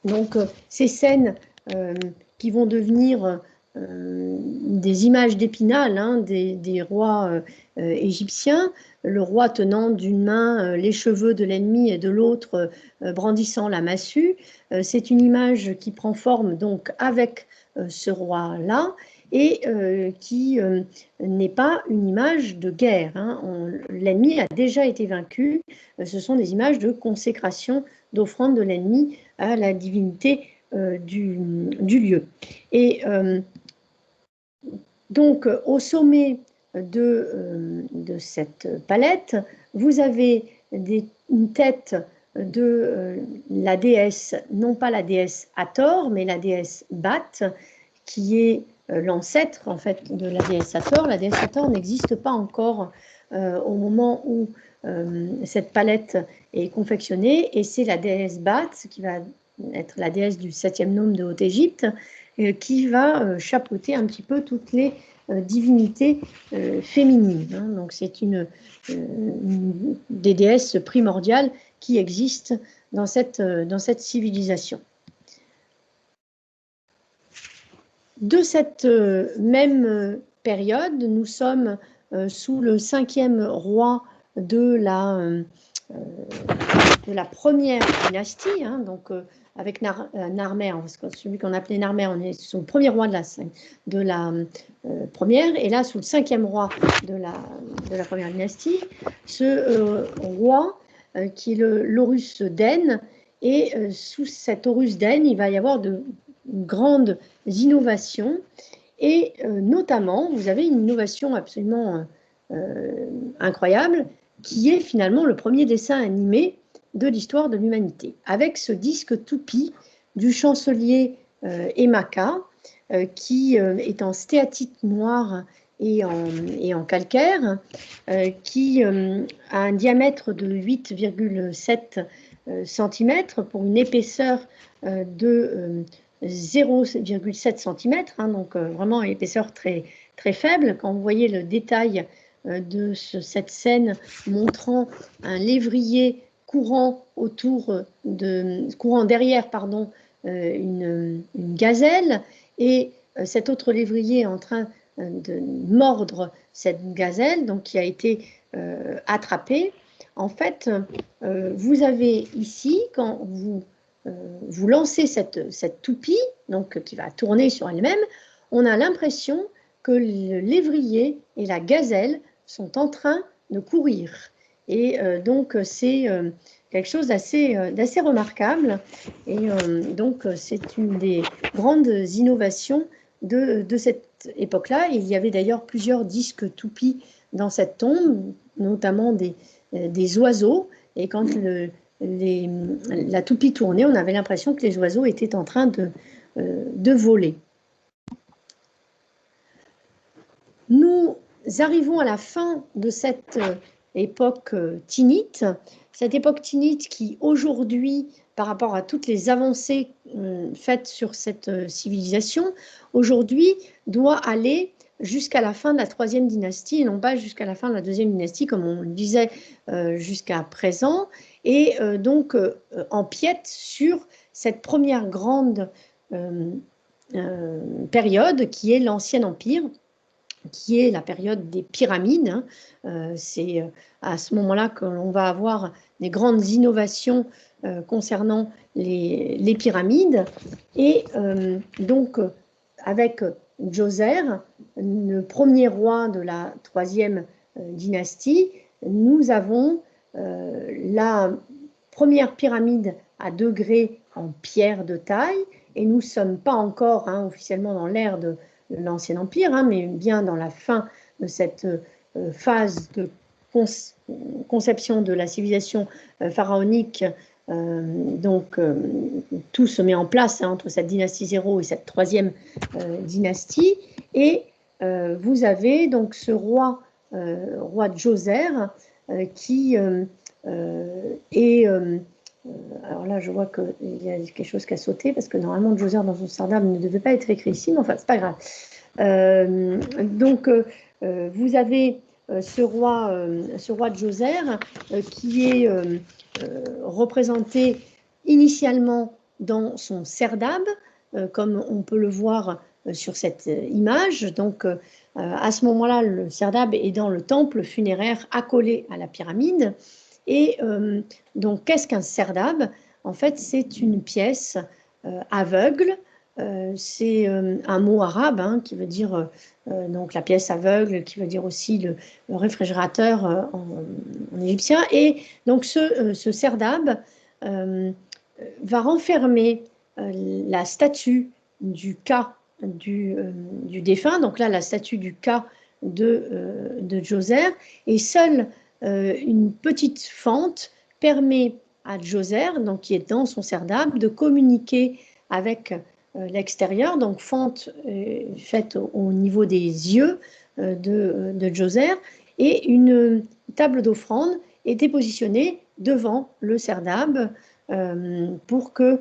[SPEAKER 1] Donc ces scènes qui vont devenir des images d'Épinal, hein, des rois égyptiens, le roi tenant d'une main les cheveux de l'ennemi et de l'autre brandissant la massue. C'est une image qui prend forme donc avec ce roi-là et qui n'est pas une image de guerre, hein. L'ennemi a déjà été vaincu. Ce sont des images de consécration, d'offrande de l'ennemi à la divinité du lieu. Et donc, au sommet de cette palette, vous avez une tête de la déesse, non pas la déesse Hathor, mais la déesse Bat, qui est l'ancêtre en fait de la déesse Hathor. La déesse Hathor n'existe pas encore au moment où cette palette est confectionnée, et c'est la déesse Bat, qui va être la déesse du 7e nome de Haute-Égypte, qui va chapeauter un petit peu toutes les divinités féminines, hein. Donc c'est une des déesses primordiales qui existent dans cette civilisation. De cette même période, nous sommes sous le 5e roi de la première dynastie, hein, donc avec Narmer, celui qu'on appelait Narmer, on est sous le premier roi de la première, et là sous le 5e roi de la première dynastie, ce roi qui est l'Horus d'En, et sous cet Horus d'En, il va y avoir de grandes innovations, et notamment, vous avez une innovation absolument incroyable, qui est finalement le premier dessin animé de l'histoire de l'humanité, avec ce disque toupie du chancelier Emaka, qui est en stéatite noire et en calcaire, qui a un diamètre de 8,7 cm pour une épaisseur de 0,7 cm, hein, donc vraiment une épaisseur très, très faible. Quand vous voyez le détail de cette scène montrant un lévrier courant derrière une gazelle, et cet autre lévrier est en train de mordre cette gazelle, donc qui a été attrapée. En fait, vous avez ici, quand vous lancez cette toupie, donc qui va tourner sur elle-même, on a l'impression que le lévrier et la gazelle sont en train de courir. Et donc, c'est quelque chose d'assez remarquable. Et donc, c'est une des grandes innovations de cette époque-là. Il y avait d'ailleurs plusieurs disques toupies dans cette tombe, notamment des oiseaux. Et quand la toupie tournait, on avait l'impression que les oiseaux étaient en train de voler. Nous arrivons à la fin de cette époque tinnite. Cette époque tinnite qui, aujourd'hui, par rapport à toutes les avancées faites sur cette civilisation, aujourd'hui doit aller jusqu'à la fin de la 3e dynastie et non pas jusqu'à la fin de la 2e dynastie, comme on le disait jusqu'à présent, et donc empiète sur cette première grande période qui est l'Ancien Empire, qui est la période des pyramides. C'est à ce moment-là que l'on va avoir des grandes innovations concernant les pyramides. Et donc, avec Djoser, le premier roi de la 3e dynastie, nous avons la première pyramide à degrés en pierre de taille, et nous ne sommes pas encore officiellement dans l'ère de l'Ancien Empire, mais bien dans la fin de cette phase de conception de la civilisation pharaonique. Donc, tout se met en place entre cette dynastie 0 et cette 3e dynastie. Et vous avez donc ce roi Djoser, qui est... alors là, je vois qu'il y a quelque chose qui a sauté, parce que normalement, Djoser dans son sardab ne devait pas être écrit ici, mais enfin, c'est pas grave. Donc, vous avez ce roi Djoser qui est représenté initialement dans son serdab, comme on peut le voir sur cette image. Donc, à ce moment-là, le serdab est dans le temple funéraire accolé à la pyramide. Et donc, qu'est-ce qu'un serdab? En fait, c'est une pièce aveugle. C'est un mot arabe qui veut dire donc la pièce aveugle, qui veut dire aussi le réfrigérateur en égyptien. Et donc, ce serdab va renfermer la statue du Ka du défunt. Donc là, la statue du Ka de Djoser. Et seule une petite fente permet à Djoser, donc qui est dans son serdab, de communiquer avec l'extérieur, donc fente faite au niveau des yeux de Djoser, et une table d'offrande était positionnée devant le serdab pour que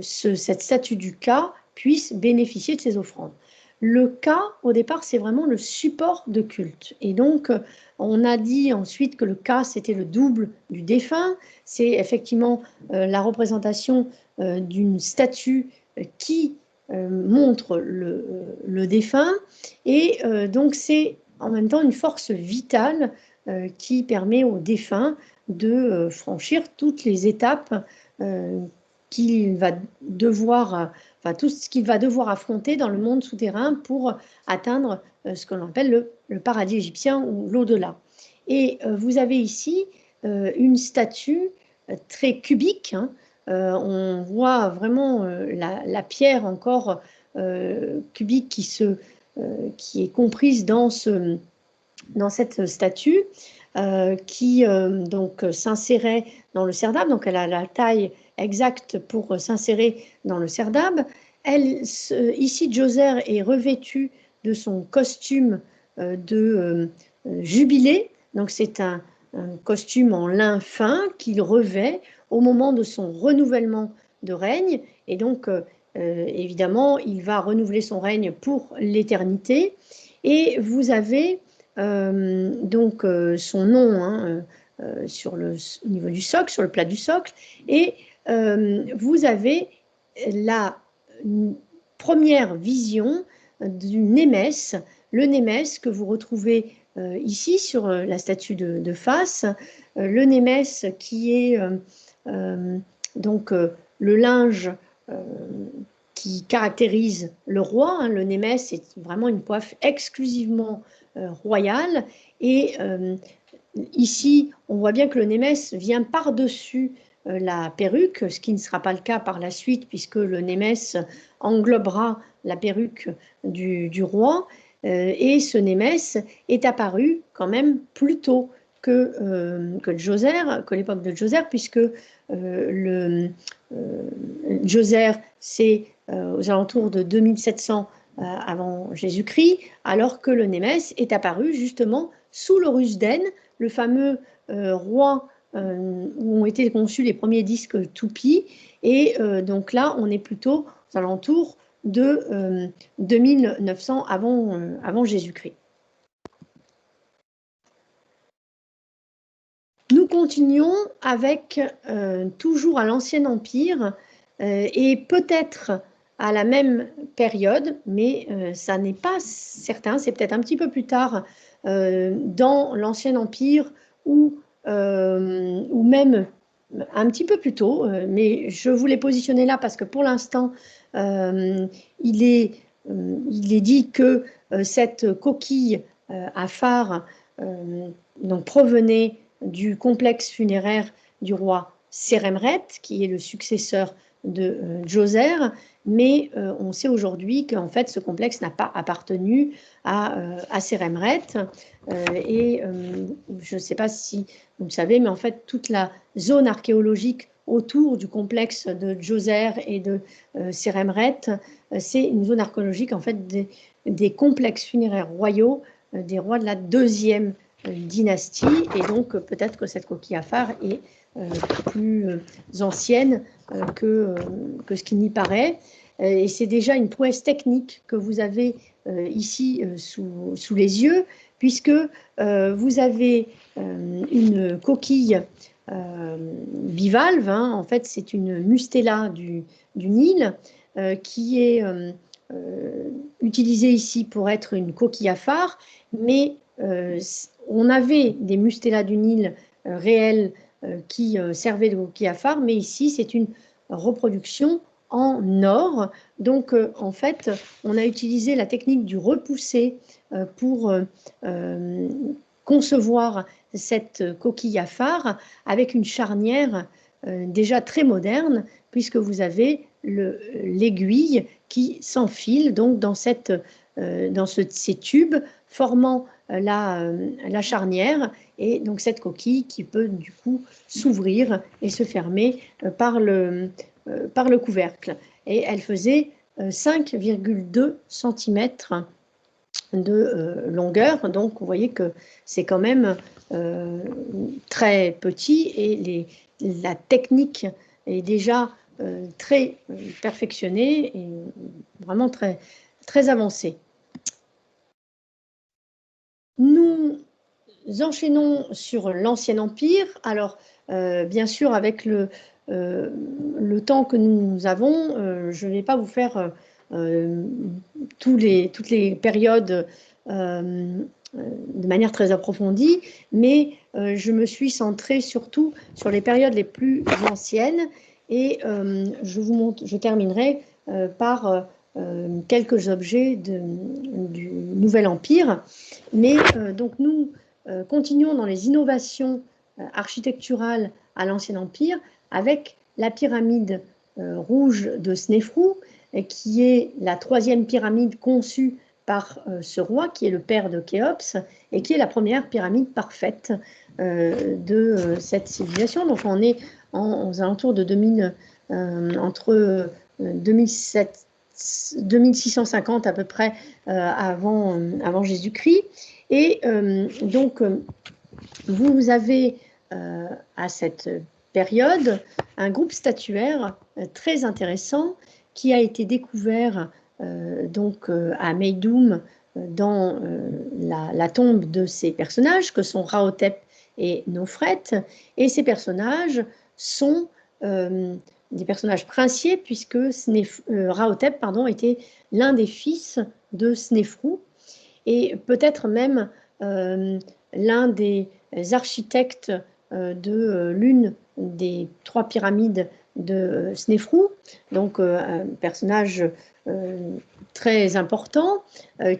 [SPEAKER 1] cette statue du Ka puisse bénéficier de ces offrandes. Le Ka, au départ, c'est vraiment le support de culte. Et donc, on a dit ensuite que le Ka, c'était le double du défunt. C'est effectivement la représentation d'une statue qui montre le défunt. Et donc, c'est en même temps une force vitale qui permet au défunt de franchir toutes les étapes qu'il va devoir, tout ce qu'il va devoir affronter dans le monde souterrain pour atteindre ce que l'on appelle le paradis égyptien ou l'au-delà. Et vous avez ici une statue très cubique. On voit vraiment la pierre encore cubique qui est comprise dans cette statue. Qui donc s'insérait dans le serdab, donc elle a la taille exacte pour s'insérer dans le serdab. Ici, Djoser est revêtu de son costume de jubilé, donc c'est un costume en lin fin qu'il revêt au moment de son renouvellement de règne, et donc évidemment, il va renouveler son règne pour l'éternité. Et vous avez donc son nom au niveau du socle, sur le plat du socle, et vous avez la première vision du Némès, le Némès que vous retrouvez ici sur la statue de face, le Némès qui est donc le linge qui caractérise le roi. Le Némès, c'est vraiment une coiffe exclusivement royale, et ici, on voit bien que le némès vient par-dessus la perruque, ce qui ne sera pas le cas par la suite, puisque le némès englobera la perruque du roi, et ce némès est apparu quand même plus tôt que Djoser, que l'époque de Djoser, puisque Djoser, c'est aux alentours de 2700 avant Jésus-Christ, alors que le némès est apparu justement sous le Rusden, le fameux roi où ont été conçus les premiers disques toupies. Et donc là, on est plutôt aux alentours de 2900 avant Jésus-Christ. Nous continuons avec, toujours à l'Ancien Empire, et peut-être à la même période, mais ça n'est pas certain, c'est peut-être un petit peu plus tard dans l'Ancien Empire ou même un petit peu plus tôt, mais je voulais positionner là parce que pour l'instant, il est dit que cette coquille à phare donc provenait du complexe funéraire du roi Seremret, qui est le successeur de Djoser, mais on sait aujourd'hui qu'en fait ce complexe n'a pas appartenu à Seremret, et je ne sais pas si vous le savez, mais en fait toute la zone archéologique autour du complexe de Djoser et de Seremret, c'est une zone archéologique en fait des complexes funéraires royaux des rois de la deuxième dynastie, et donc peut-être que cette coquille à phare est plus ancienne que ce qui n'y paraît. Et c'est déjà une prouesse technique que vous avez ici sous les yeux, puisque vous avez une coquille bivalve, hein. En fait c'est une mustela du Nil qui est utilisée ici pour être une coquille à phare, mais on avait des mustelas du Nil réels qui servaient de coquille à phare, mais ici c'est une reproduction en or. Donc en fait, on a utilisé la technique du repoussé pour concevoir cette coquille à phare avec une charnière déjà très moderne, puisque vous avez l'aiguille qui s'enfile donc dans ces tubes formant la charnière, et donc cette coquille qui peut du coup s'ouvrir et se fermer par le couvercle. Et elle faisait 5,2 cm de longueur, donc vous voyez que c'est quand même très petit, et la technique est déjà très perfectionnée et vraiment très, très avancée. Nous enchaînons sur l'Ancien Empire. Alors, bien sûr, avec le temps que nous avons, je ne vais pas vous faire toutes les périodes de manière très approfondie, mais je me suis centrée surtout sur les périodes les plus anciennes, et je terminerai par quelques objets du Nouvel Empire. Mais donc nous continuons dans les innovations architecturales à l'Ancien Empire avec la pyramide rouge de Snéfrou, qui est la troisième pyramide conçue par ce roi, qui est le père de Khéops, et qui est la première pyramide parfaite de cette civilisation. Donc on est aux alentours de entre 2650 à peu près avant Jésus-Christ. Et donc, vous avez à cette période un groupe statuaire très intéressant qui a été découvert donc à Meydoum dans la tombe de ces personnages que sont Rahotep et Nofret. Et ces personnages sont des personnages princiers, puisque Rahotep était l'un des fils de Snéfrou, et peut-être même l'un des architectes de l'une des trois pyramides de Snéfrou, donc un personnage très important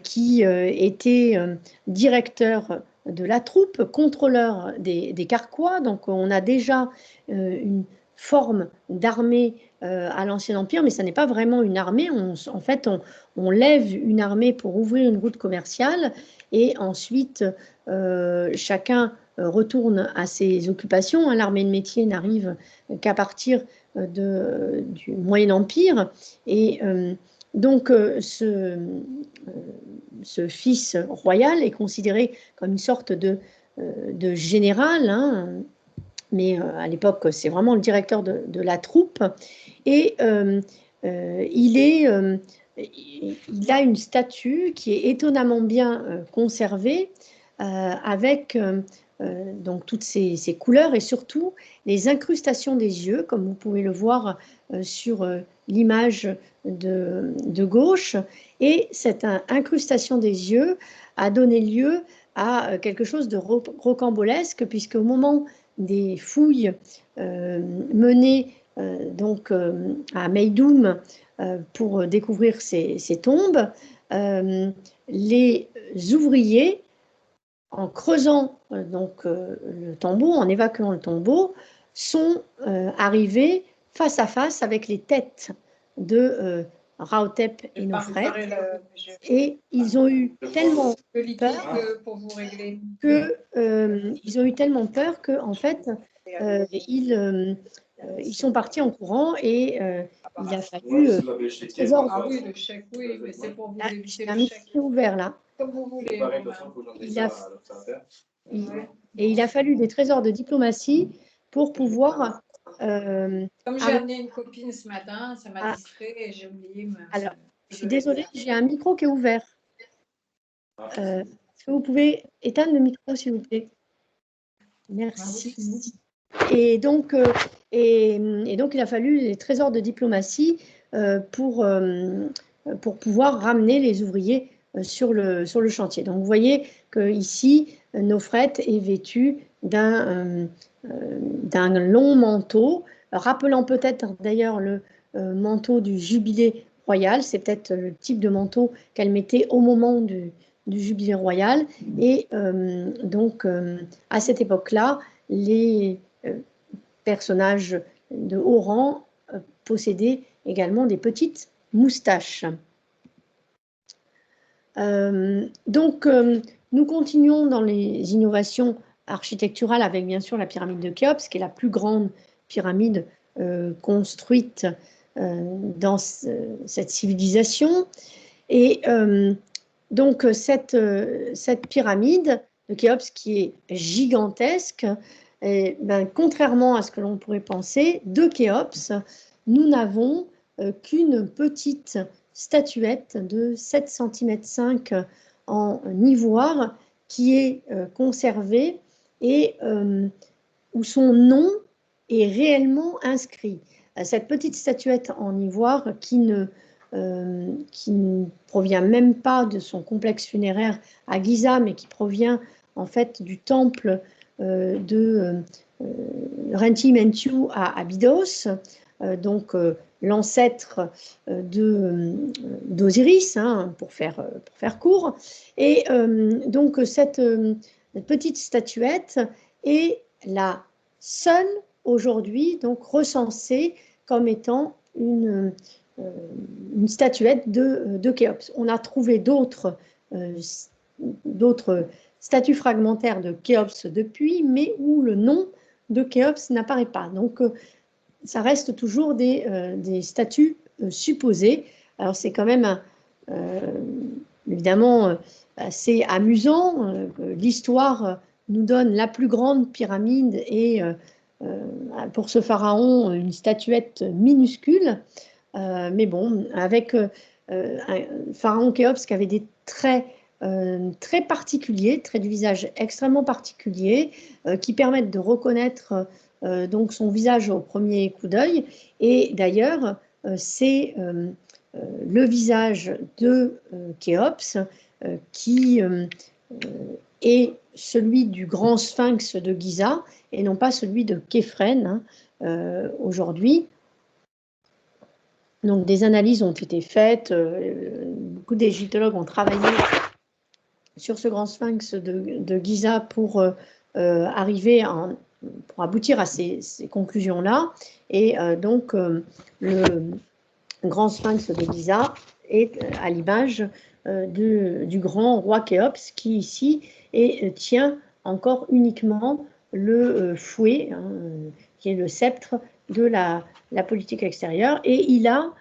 [SPEAKER 1] qui était directeur de la troupe, contrôleur des Carquois. Donc on a déjà une forme d'armée à l'Ancien Empire, mais ça n'est pas vraiment une armée. En fait, on lève une armée pour ouvrir une route commerciale et ensuite chacun retourne à ses occupations. L'armée de métier n'arrive qu'à partir du Moyen Empire. Et donc ce fils royal est considéré comme une sorte de général, hein, mais à l'époque, c'est vraiment le directeur de la troupe. Et il a une statue qui est étonnamment bien conservée, avec donc toutes ces couleurs et surtout les incrustations des yeux, comme vous pouvez le voir sur l'image de gauche. Et cette incrustation des yeux a donné lieu à quelque chose de rocambolesque, puisque au moment des fouilles menées donc à Meydoum pour découvrir ces tombes, les ouvriers, en creusant le tombeau, en évacuant le tombeau, sont arrivés face à face avec les têtes de Rahotep et Nofret, et ils ont eu tellement peur que en fait ils sont partis en courant, et il a fallu trésor.
[SPEAKER 2] Ah oui, le chèque, oui, mais c'est pour vous éviter le chèque.
[SPEAKER 1] J'ai ouvert là.
[SPEAKER 2] Comme vous voulez.
[SPEAKER 1] Il a fallu des trésors de diplomatie pour pouvoir.
[SPEAKER 2] Comme j'ai amené une copine ce matin, ça m'a distrait et j'ai oublié.
[SPEAKER 1] Alors, je suis désolée, j'ai un micro qui est ouvert. Est-ce que vous pouvez éteindre le micro, s'il vous plaît? Merci. Et donc, il a fallu les trésors de diplomatie pour pouvoir ramener les ouvriers sur le chantier. Donc, vous voyez qu'ici, Nofret est vêtu d'un long manteau, rappelant peut-être d'ailleurs le manteau du jubilé royal. C'est peut-être le type de manteau qu'elle mettait au moment du jubilé royal. Et donc, à cette époque-là, les personnages de haut rang possédaient également des petites moustaches. Donc, nous continuons dans les innovations architecturales avec bien sûr la pyramide de Khéops, qui est la plus grande pyramide construite dans cette civilisation. Et donc, cette pyramide de Khéops, qui est gigantesque, et, contrairement à ce que l'on pourrait penser, de Khéops, nous n'avons qu'une petite statuette de 7,5 cm en ivoire qui est conservée et où son nom est réellement inscrit. Cette petite statuette en ivoire qui ne provient même pas de son complexe funéraire à Giza, mais qui provient en fait du temple de Renti Mentu à Abydos, donc l'ancêtre d'Osiris, hein, pour faire court. Et donc cette petite statuette est la seule aujourd'hui donc recensée comme étant une statuette de Khéops. On a trouvé d'autres statues fragmentaires de Khéops depuis, mais où le nom de Khéops n'apparaît pas. Donc, ça reste toujours des statues supposées. Alors, c'est quand même évidemment assez amusant. L'histoire nous donne la plus grande pyramide et pour ce pharaon, une statuette minuscule. Mais bon, avec un pharaon Khéops qui avait des traits très particuliers, traits du visage extrêmement particuliers, qui permettent de reconnaître donc son visage au premier coup d'œil. Et d'ailleurs, c'est le visage de Khéops qui est celui du grand sphinx de Giza et non pas celui de Képhren aujourd'hui. Donc des analyses ont été faites, beaucoup d'égyptologues ont travaillé sur ce grand sphinx de Giza pour pour aboutir à ces conclusions-là. Et donc, le grand sphinx de Giza est à l'image du grand roi Khéops qui ici tient encore uniquement le fouet, hein, qui est le sceptre de la politique extérieure, et il a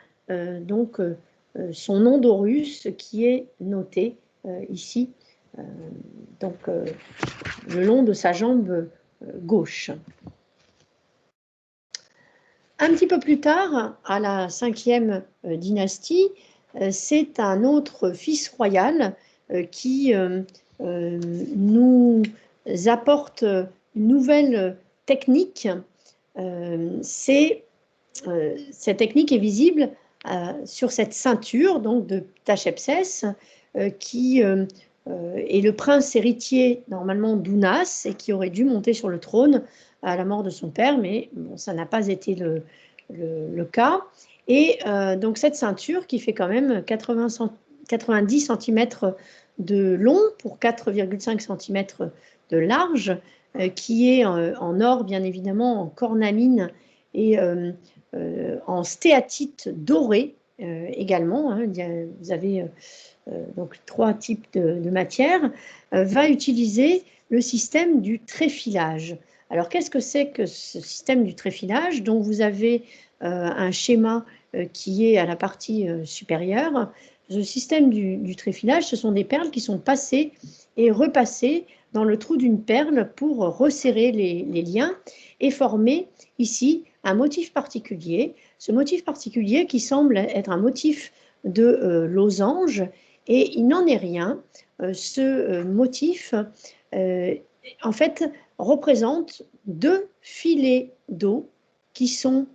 [SPEAKER 1] donc son nom d'Horus qui est noté ici, donc le long de sa jambe gauche. Un petit peu plus tard, à la 5e dynastie, c'est un autre fils royal qui nous apporte une nouvelle technique. Cette technique est visible sur cette ceinture donc de Ptahchepsès qui est le prince héritier normalement d'Ounas et qui aurait dû monter sur le trône à la mort de son père, mais bon, ça n'a pas été le cas. Et donc cette ceinture qui fait quand même 90 cm de long pour 4,5 cm de large, qui est en or bien évidemment, en cornamine et en stéatite dorée également. Hein, vous avez donc 3 types de matières, va utiliser le système du tréfilage. Alors, qu'est-ce que c'est que ce système du tréfilage? Donc, vous avez un schéma qui est à la partie supérieure. Ce système du tréfilage, ce sont des perles qui sont passées et repassées dans le trou d'une perle pour resserrer les liens et former ici un motif particulier. Ce motif particulier qui semble être un motif de losange, et il n'en est rien. Ce motif, en fait, représente 2 filets d'eau qui sont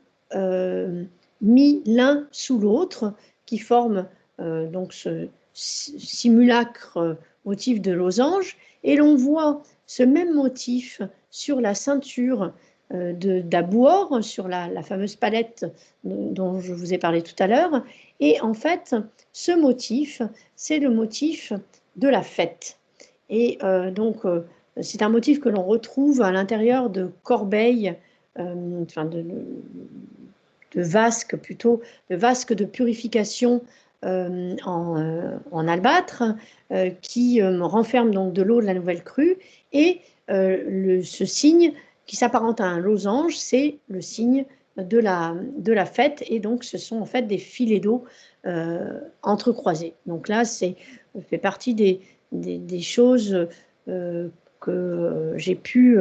[SPEAKER 1] mis l'un sous l'autre, qui forment donc ce simulacre motif de losange, et l'on voit ce même motif sur la ceinture d'Abouor, sur la fameuse palette dont je vous ai parlé tout à l'heure. Et en fait, ce motif, c'est le motif de la fête. Et donc, c'est un motif que l'on retrouve à l'intérieur de corbeilles, enfin de vasques plutôt, de vasques de purification en albâtre, qui renferment donc de l'eau de la nouvelle crue. Et ce signe qui s'apparente à un losange, c'est le signe de la fête, et donc ce sont en fait des filets d'eau entrecroisés. Donc là, c'est fait partie des choses que j'ai pu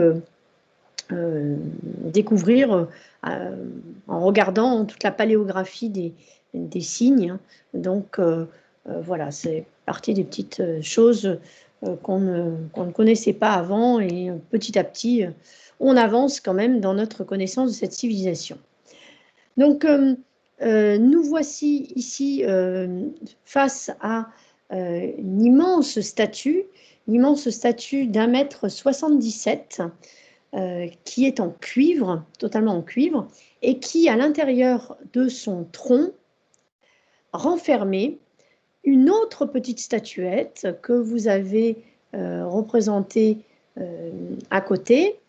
[SPEAKER 1] découvrir en regardant toute la paléographie des signes. Donc voilà, c'est partie des petites choses qu'on ne connaissait pas avant, et petit à petit, on avance quand même dans notre connaissance de cette civilisation. Donc, nous voici ici face à une immense statue d'1,77 m, qui est en cuivre, totalement en cuivre, et qui, à l'intérieur de son tronc, renfermait une autre petite statuette que vous avez représentée à côté.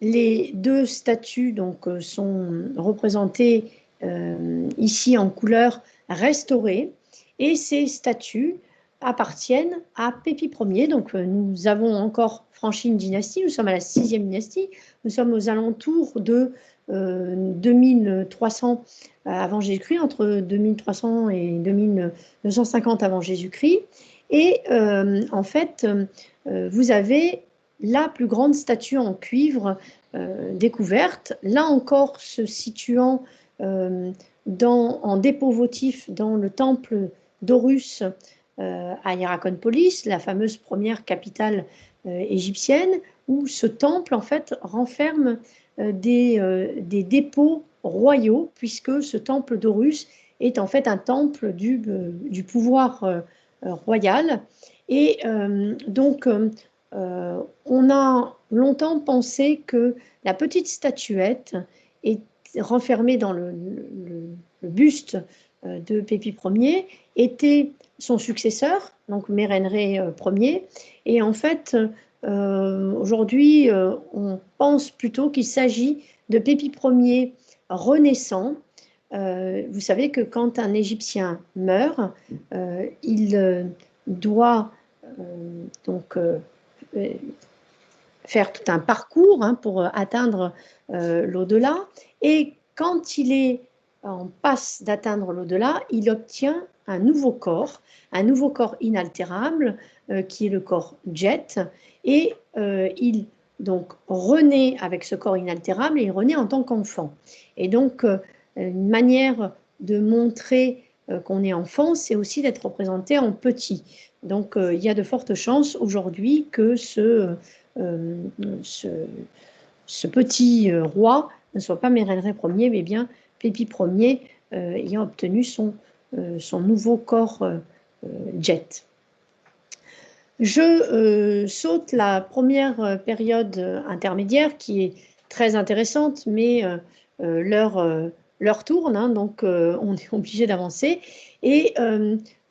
[SPEAKER 1] Les 2 statues donc, sont représentées ici en couleur restaurée, et ces statues appartiennent à Pépi Ier. Donc nous avons encore franchi une dynastie, nous sommes à la 6e dynastie, nous sommes aux alentours de 2300 avant Jésus-Christ, entre 2300 et 2250 avant Jésus-Christ. Et en fait, vous avez la plus grande statue en cuivre découverte, là encore se situant en dépôt votif dans le temple d'Horus à Hierakonpolis, la fameuse première capitale égyptienne, où ce temple en fait renferme des dépôts royaux, puisque ce temple d'Horus est en fait un temple du pouvoir royal. Et donc, on a longtemps pensé que la petite statuette est renfermée dans le buste de Pépi Ier était son successeur, donc Mérenrê Ier. Et en fait, aujourd'hui, on pense plutôt qu'il s'agit de Pépi Ier renaissant. Vous savez que quand un Égyptien meurt, il doit donc faire tout un parcours pour atteindre l'au-delà. Et quand il est en passe d'atteindre l'au-delà, il obtient un nouveau corps inaltérable, qui est le corps Djet, et il donc renaît avec ce corps inaltérable et il renaît en tant qu'enfant. Et donc, une manière de montrer qu'on est enfant, c'est aussi d'être représenté en petit. Donc, il y a de fortes chances aujourd'hui que ce petit roi ne soit pas Mérenrê Ier, mais bien Pépi Ier ayant obtenu son nouveau corps Djet. Je saute la première période intermédiaire qui est très intéressante, mais l'heure tourne, donc on est obligé d'avancer. Et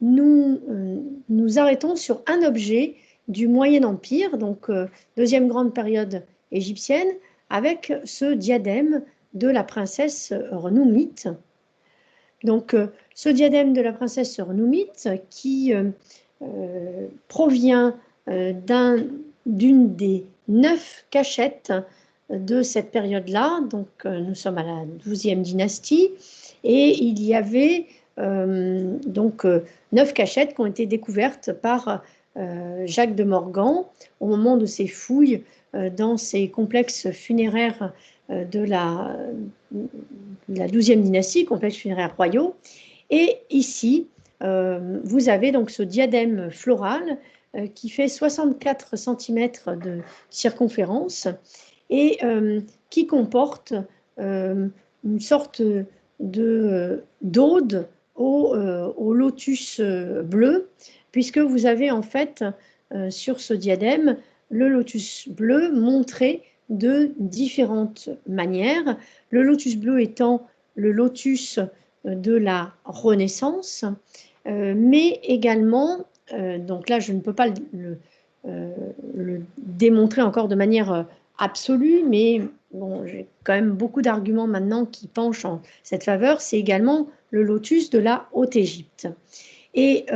[SPEAKER 1] nous arrêtons sur un objet du Moyen Empire, donc deuxième grande période égyptienne, avec ce diadème de la princesse Renoumite. Donc ce diadème de la princesse Renoumite qui provient d'une des 9 cachettes de cette période-là. Donc nous sommes à la 12e dynastie et il y avait donc 9 cachettes qui ont été découvertes par Jacques de Morgan au moment de ses fouilles dans ces complexes funéraires de la 12e dynastie, complexes funéraires royaux. Et ici, vous avez donc ce diadème floral qui fait 64 cm de circonférence et qui comporte une sorte d'ode au lotus bleu, puisque vous avez en fait sur ce diadème le lotus bleu montré de différentes manières. Le lotus bleu étant le lotus de la Renaissance, mais également, donc là je ne peux pas le démontrer encore de manière absolue, mais bon, j'ai quand même beaucoup d'arguments maintenant qui penchent en cette faveur, c'est également le lotus de la Haute-Égypte. Et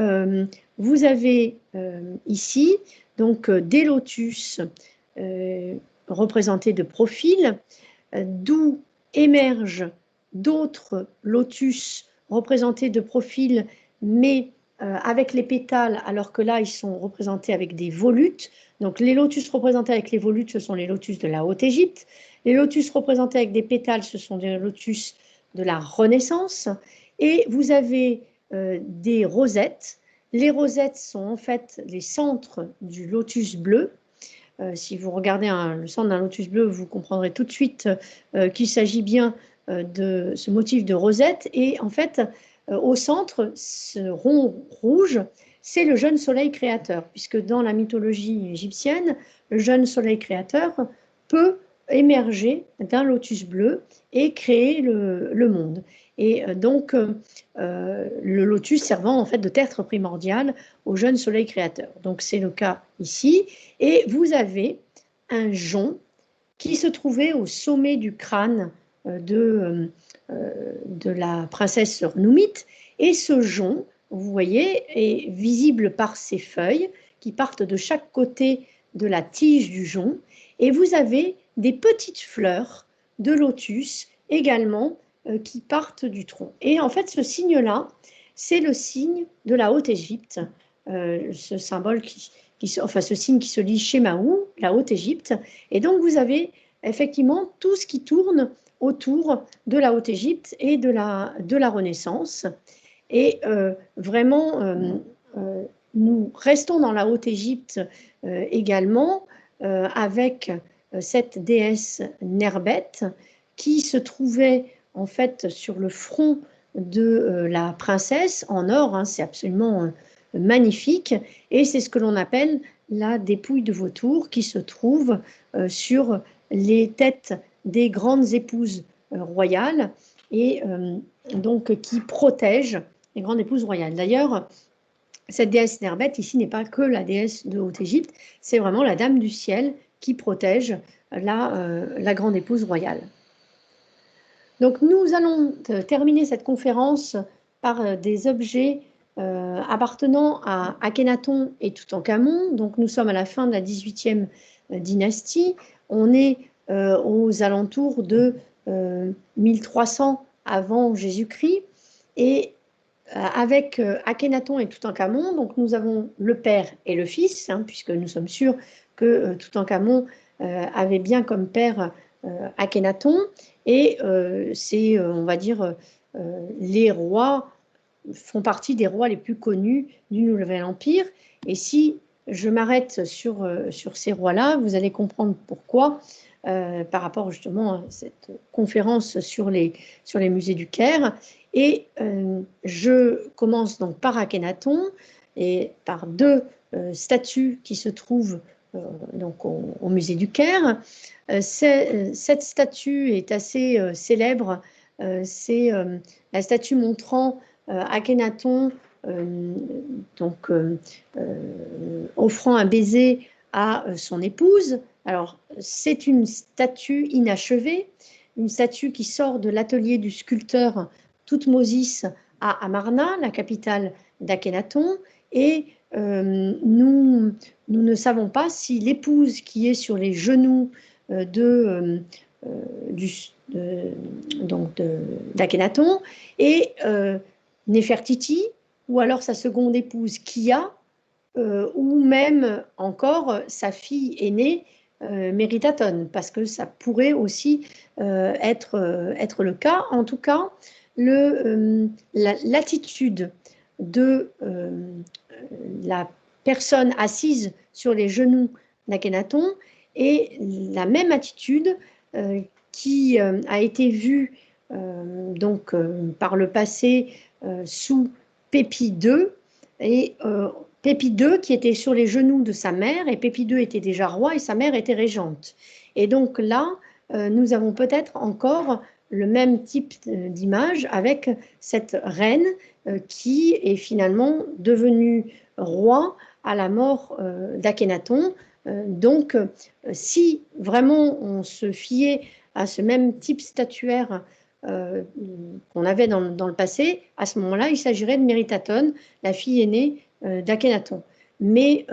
[SPEAKER 1] vous avez ici donc des lotus représentés de profil, d'où émergent d'autres lotus représentés de profil, mais avec les pétales, alors que là, ils sont représentés avec des volutes. Donc, les lotus représentés avec les volutes, ce sont les lotus de la Haute-Égypte. Les lotus représentés avec des pétales, ce sont des lotus de la Renaissance. Et vous avez des rosettes. Les rosettes sont en fait les centres du lotus bleu. Si vous regardez le centre d'un lotus bleu, vous comprendrez tout de suite qu'il s'agit bien de ce motif de rosette. Et en fait, au centre, ce rond rouge, c'est le jeune soleil créateur, puisque dans la mythologie égyptienne, le jeune soleil créateur peut émerger d'un lotus bleu et créer le monde. Et donc, le lotus servant en fait de tertre primordial au jeune soleil créateur. Donc, c'est le cas ici. Et vous avez un jonc qui se trouvait au sommet du crâne de la princesse Renoumite. Et ce jonc, vous voyez, est visible par ses feuilles qui partent de chaque côté de la tige du jonc. Et vous avez des petites fleurs de lotus également qui partent du tronc. Et en fait, ce signe-là, c'est le signe de la Haute-Égypte, ce symbole ce signe qui se lit Shemaou, la Haute-Égypte. Et donc, vous avez effectivement tout ce qui tourne autour de la Haute-Égypte et de la Renaissance. Et vraiment, nous restons dans la Haute-Égypte également avec cette déesse Nerbet qui se trouvait en fait sur le front de la princesse en or, c'est absolument magnifique, et c'est ce que l'on appelle la dépouille de vautour qui se trouve sur les têtes des grandes épouses royales et donc qui protège les grandes épouses royales. D'ailleurs, cette déesse Nerbet, ici, n'est pas que la déesse de Haute-Égypte, c'est vraiment la dame du ciel qui protège la grande épouse royale. Donc, nous allons terminer cette conférence par des objets appartenant à Akhenaton et Toutankhamon. Donc, nous sommes à la fin de la 18e dynastie. On est aux alentours de 1300 avant Jésus-Christ. Et avec Akhenaton et Toutankhamon, donc nous avons le père et le fils, hein, puisque nous sommes sûrs que Toutankhamon avait bien comme père Akhenaton, et c'est, on va dire, les rois font partie des rois les plus connus du Nouvel Empire. Et si je m'arrête sur ces rois-là, vous allez comprendre pourquoi, par rapport justement à cette conférence sur les musées du Caire. Et je commence donc par Akhenaton et par deux statues qui se trouvent donc au musée du Caire. Cette statue est assez célèbre. C'est la statue montrant Akhenaton donc offrant un baiser à son épouse. Alors, c'est une statue inachevée, une statue qui sort de l'atelier du sculpteur Thoutmôsis à Amarna, la capitale d'Akhenaton, et nous ne savons pas si l'épouse qui est sur les genoux d'Akhenaton est Néfertiti, ou alors sa seconde épouse Kia, ou même encore sa fille aînée Méritatone, parce que ça pourrait aussi être le cas. En tout cas, l'attitude de la personne assise sur les genoux d'Akhenaton est la même attitude qui a été vue donc par le passé sous Pépi II, et Pépi II qui était sur les genoux de sa mère, et Pépi II était déjà roi et sa mère était régente. Et donc là, nous avons peut-être encore le même type d'image avec cette reine qui est finalement devenue roi à la mort d'Akhenaton. Donc, si vraiment on se fiait à ce même type statuaire qu'on avait dans le passé, à ce moment-là, il s'agirait de Méritatone, la fille aînée d'Akhenaton. Mais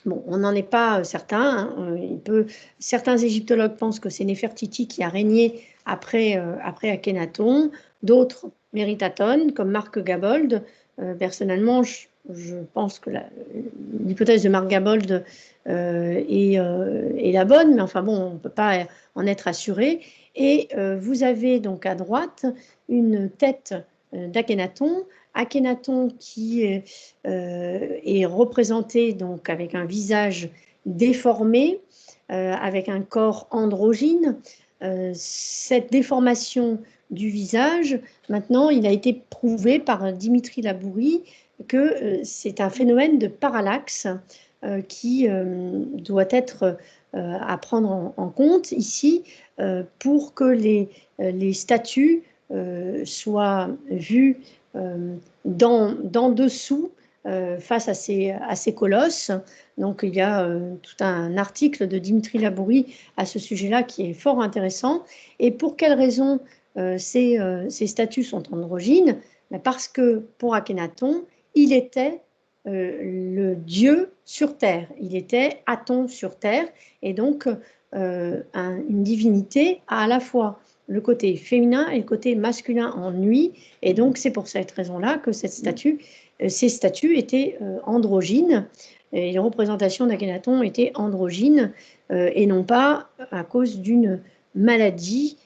[SPEAKER 1] bon, on n'en est pas certain. Hein. Certains égyptologues pensent que c'est Néfertiti qui a régné après Akhenaton, d'autres Méritatone, comme Marc Gabold. Personnellement, je pense que l'hypothèse de Marc Gabold est la bonne, mais enfin bon, on ne peut pas en être assuré. Et vous avez donc à droite une tête d'Akhenaton, Akhenaton qui est représenté donc avec un visage déformé, avec un corps androgyne. Cette déformation du visage, maintenant, il a été prouvé par Dimitri Labourie que c'est un phénomène de parallaxe qui doit être à prendre en compte ici pour que les statues soient vues d'en dessous face à ces colosses. Donc il y a tout un article de Dimitri Labourie à ce sujet-là qui est fort intéressant. Et pour quelles raisons ces statues sont androgynes? Parce que pour Akhenaton, il était le dieu sur terre, il était Aton sur terre, et donc une divinité a à la fois le côté féminin et le côté masculin en nuit, et donc c'est pour cette raison-là que ces statues étaient androgynes, et les représentations d'Akhenaton étaient androgynes, et non pas à cause d'une maladie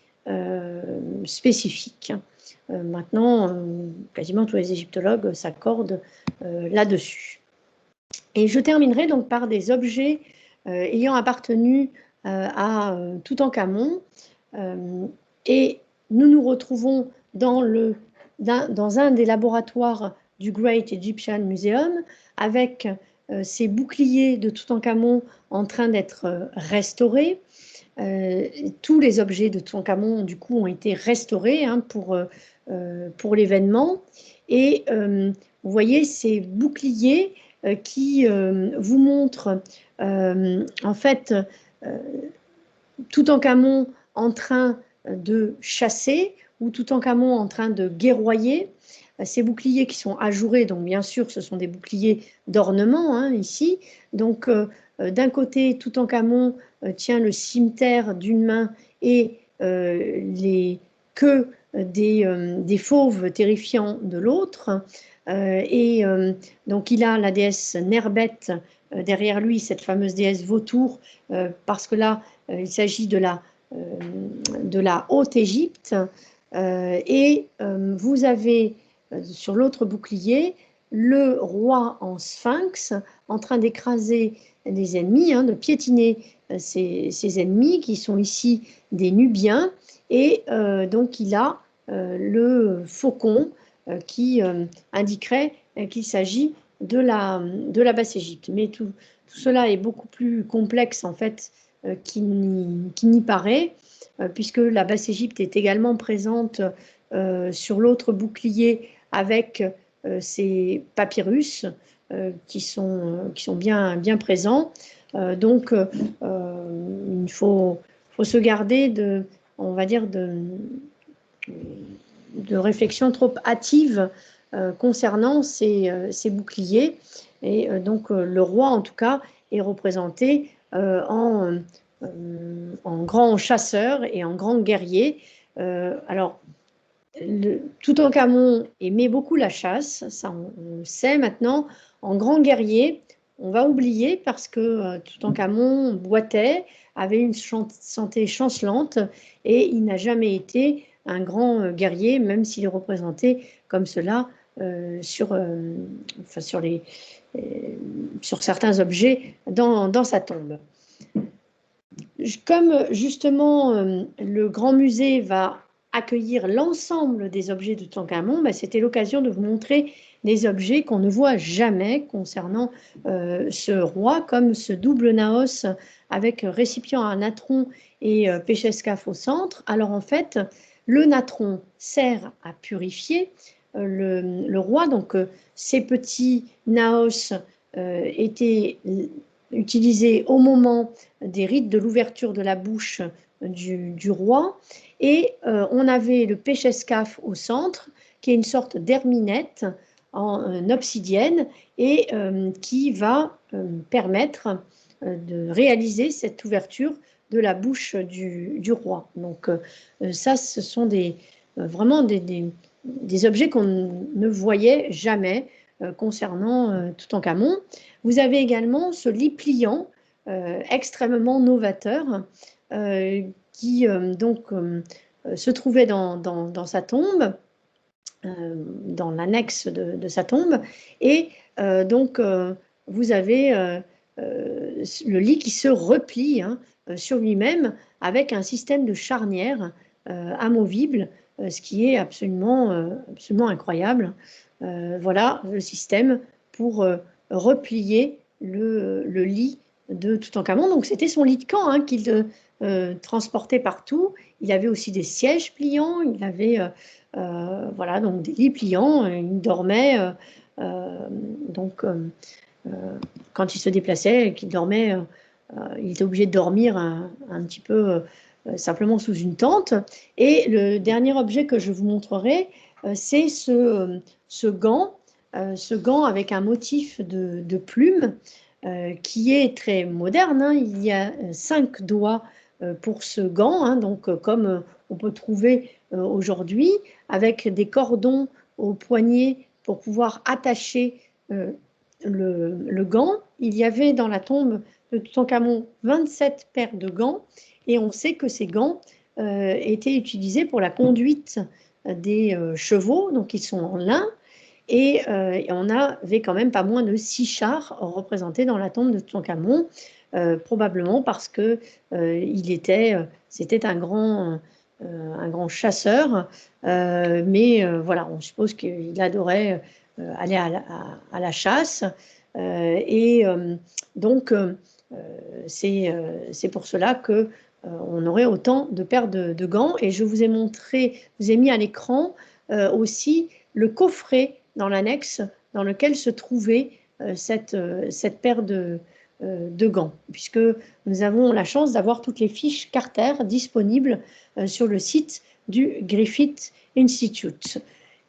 [SPEAKER 1] spécifique. Maintenant, quasiment tous les égyptologues s'accordent là-dessus. Et je terminerai donc par des objets ayant appartenu à Toutankhamon. Et nous nous retrouvons dans un des laboratoires du Great Egyptian Museum avec ces boucliers de Toutankhamon en train d'être restaurés. Tous les objets de Toutankhamon, du coup, ont été restaurés hein, pour l'événement. Et vous voyez ces boucliers qui vous montrent en fait Toutankhamon en train de chasser ou Toutankhamon en train de guerroyer. Ces boucliers qui sont ajourés, donc bien sûr, ce sont des boucliers d'ornement hein, ici. Donc, d'un côté, Toutankhamon tient le cimeterre d'une main et les queues des fauves terrifiants de l'autre. Donc, il a la déesse Nerbet derrière lui, cette fameuse déesse vautour, parce que là, il s'agit de la Haute-Égypte. Et vous avez sur l'autre bouclier le roi en sphinx en train d'écraser les ennemis, hein, de piétiner ses ennemis qui sont ici des Nubiens. Et donc il a le faucon qui indiquerait qu'il s'agit de la Basse-Égypte. Mais tout cela est beaucoup plus complexe en fait qu'il n'y paraît, puisque la Basse-Égypte est également présente sur l'autre bouclier avec ces papyrus qui sont bien présents. Donc, il faut se garder on va dire, de réflexion trop hâtive concernant ces boucliers. Et donc, le roi, en tout cas, est représenté en grand chasseur et en grand guerrier. Alors, Toutankhamon aimait beaucoup la chasse, ça on le sait maintenant. En grand guerrier, on va oublier parce que Toutankhamon boitait, avait une santé chancelante et il n'a jamais été un grand guerrier, même s'il est représenté comme cela sur certains objets dans sa tombe. Comme justement le grand musée va accueillir l'ensemble des objets de Toutankhamon, c'était l'occasion de vous montrer des objets qu'on ne voit jamais concernant ce roi, comme ce double naos avec récipient à natron et péchescaf au centre. Alors en fait, le natron sert à purifier le roi, donc ces petits naos étaient utilisés au moment des rites de l'ouverture de la bouche du roi. Et on avait le péchescaf au centre, qui est une sorte d'herminette en obsidienne et qui va permettre de réaliser cette ouverture de la bouche du roi. Donc ça, ce sont vraiment des objets qu'on ne voyait jamais concernant Toutankhamon. Vous avez également ce lit pliant extrêmement novateur qui donc se trouvait dans sa tombe, dans l'annexe de sa tombe, et donc vous avez le lit qui se replie hein, sur lui-même avec un système de charnière amovible, ce qui est absolument incroyable. Voilà le système pour replier le lit de Toutankhamon. Donc c'était son lit de camp hein, qu'il transportait partout. Il avait aussi des sièges pliants, il avait voilà, donc des lits pliants, il dormait donc quand il se déplaçait, qu'il dormait, il était obligé de dormir un petit peu simplement sous une tente. Et le dernier objet que je vous montrerai, c'est ce gant avec un motif de plume qui est très moderne. Hein. Il y a 5 doigts pour ce gant, hein, donc comme on peut trouver aujourd'hui, avec des cordons au poignet pour pouvoir attacher le gant. Il y avait dans la tombe de Toutankhamon 27 paires de gants et on sait que ces gants étaient utilisés pour la conduite des chevaux, donc ils sont en lin. Et on avait quand même pas moins de 6 chars représentés dans la tombe de Toutankhamon, probablement parce que c'était un grand chasseur, mais voilà, on suppose qu'il adorait aller à la chasse, et donc c'est pour cela que on aurait autant de paires de gants. Et je vous ai mis à l'écran aussi le coffret dans l'annexe dans lequel se trouvait cette paire de gants, puisque nous avons la chance d'avoir toutes les fiches Carter disponibles sur le site du Griffith Institute.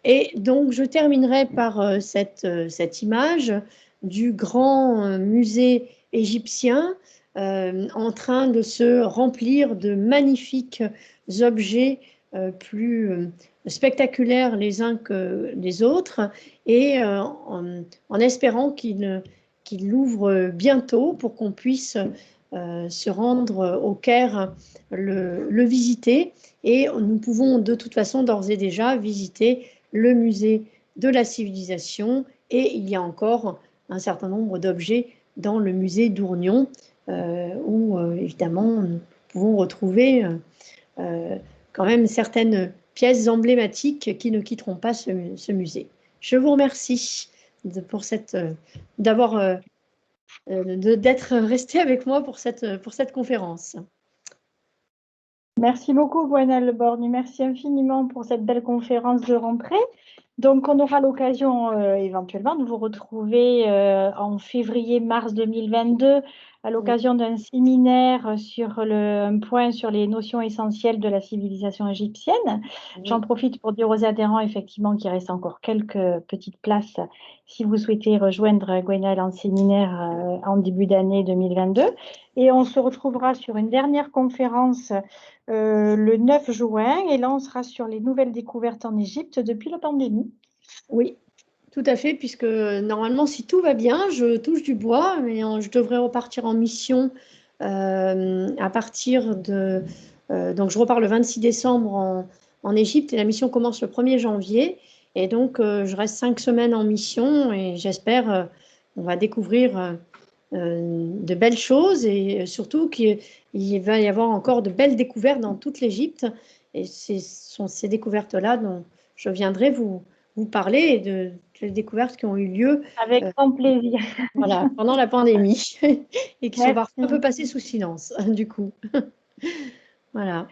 [SPEAKER 1] Et donc, je terminerai par cette image du grand musée égyptien en train de se remplir de magnifiques objets plus spectaculaires les uns que les autres, et en espérant qu'il l'ouvre bientôt pour qu'on puisse se rendre au Caire, le visiter. Et nous pouvons de toute façon d'ores et déjà visiter le musée de la civilisation, et il y a encore un certain nombre d'objets dans le musée d'Ourgnon où évidemment nous pouvons retrouver quand même certaines pièces emblématiques qui ne quitteront pas ce musée. Je vous remercie d'être resté avec moi pour cette conférence.
[SPEAKER 2] Merci beaucoup, Gwenaëlle Borgny. Merci infiniment pour cette belle conférence de rentrée. Donc, on aura l'occasion éventuellement de vous retrouver en février-mars 2022 à l'occasion d'un séminaire sur un point sur les notions essentielles de la civilisation égyptienne. J'en profite pour dire aux adhérents effectivement qu'il reste encore quelques petites places si vous souhaitez rejoindre Gwenaëlle en séminaire en début d'année 2022. Et on se retrouvera sur une dernière conférence le 9 juin, et là on sera sur les nouvelles découvertes en Égypte depuis la pandémie.
[SPEAKER 1] Oui, tout à fait, puisque normalement, si tout va bien, je touche du bois, mais je devrais repartir en mission à partir de... donc, je repars le 26 décembre en Égypte, et la mission commence le 1er janvier. Et donc, je reste 5 semaines en mission, et j'espère on va découvrir de belles choses, et surtout qu'il va y avoir encore de belles découvertes dans toute l'Égypte. Et ce sont ces découvertes-là dont je viendrai vous parler de les découvertes qui ont eu lieu
[SPEAKER 2] avec grand plaisir.
[SPEAKER 1] Voilà, pendant la pandémie et qui sont parfois un peu
[SPEAKER 2] Merci.
[SPEAKER 1] passées sous silence, du coup. Voilà.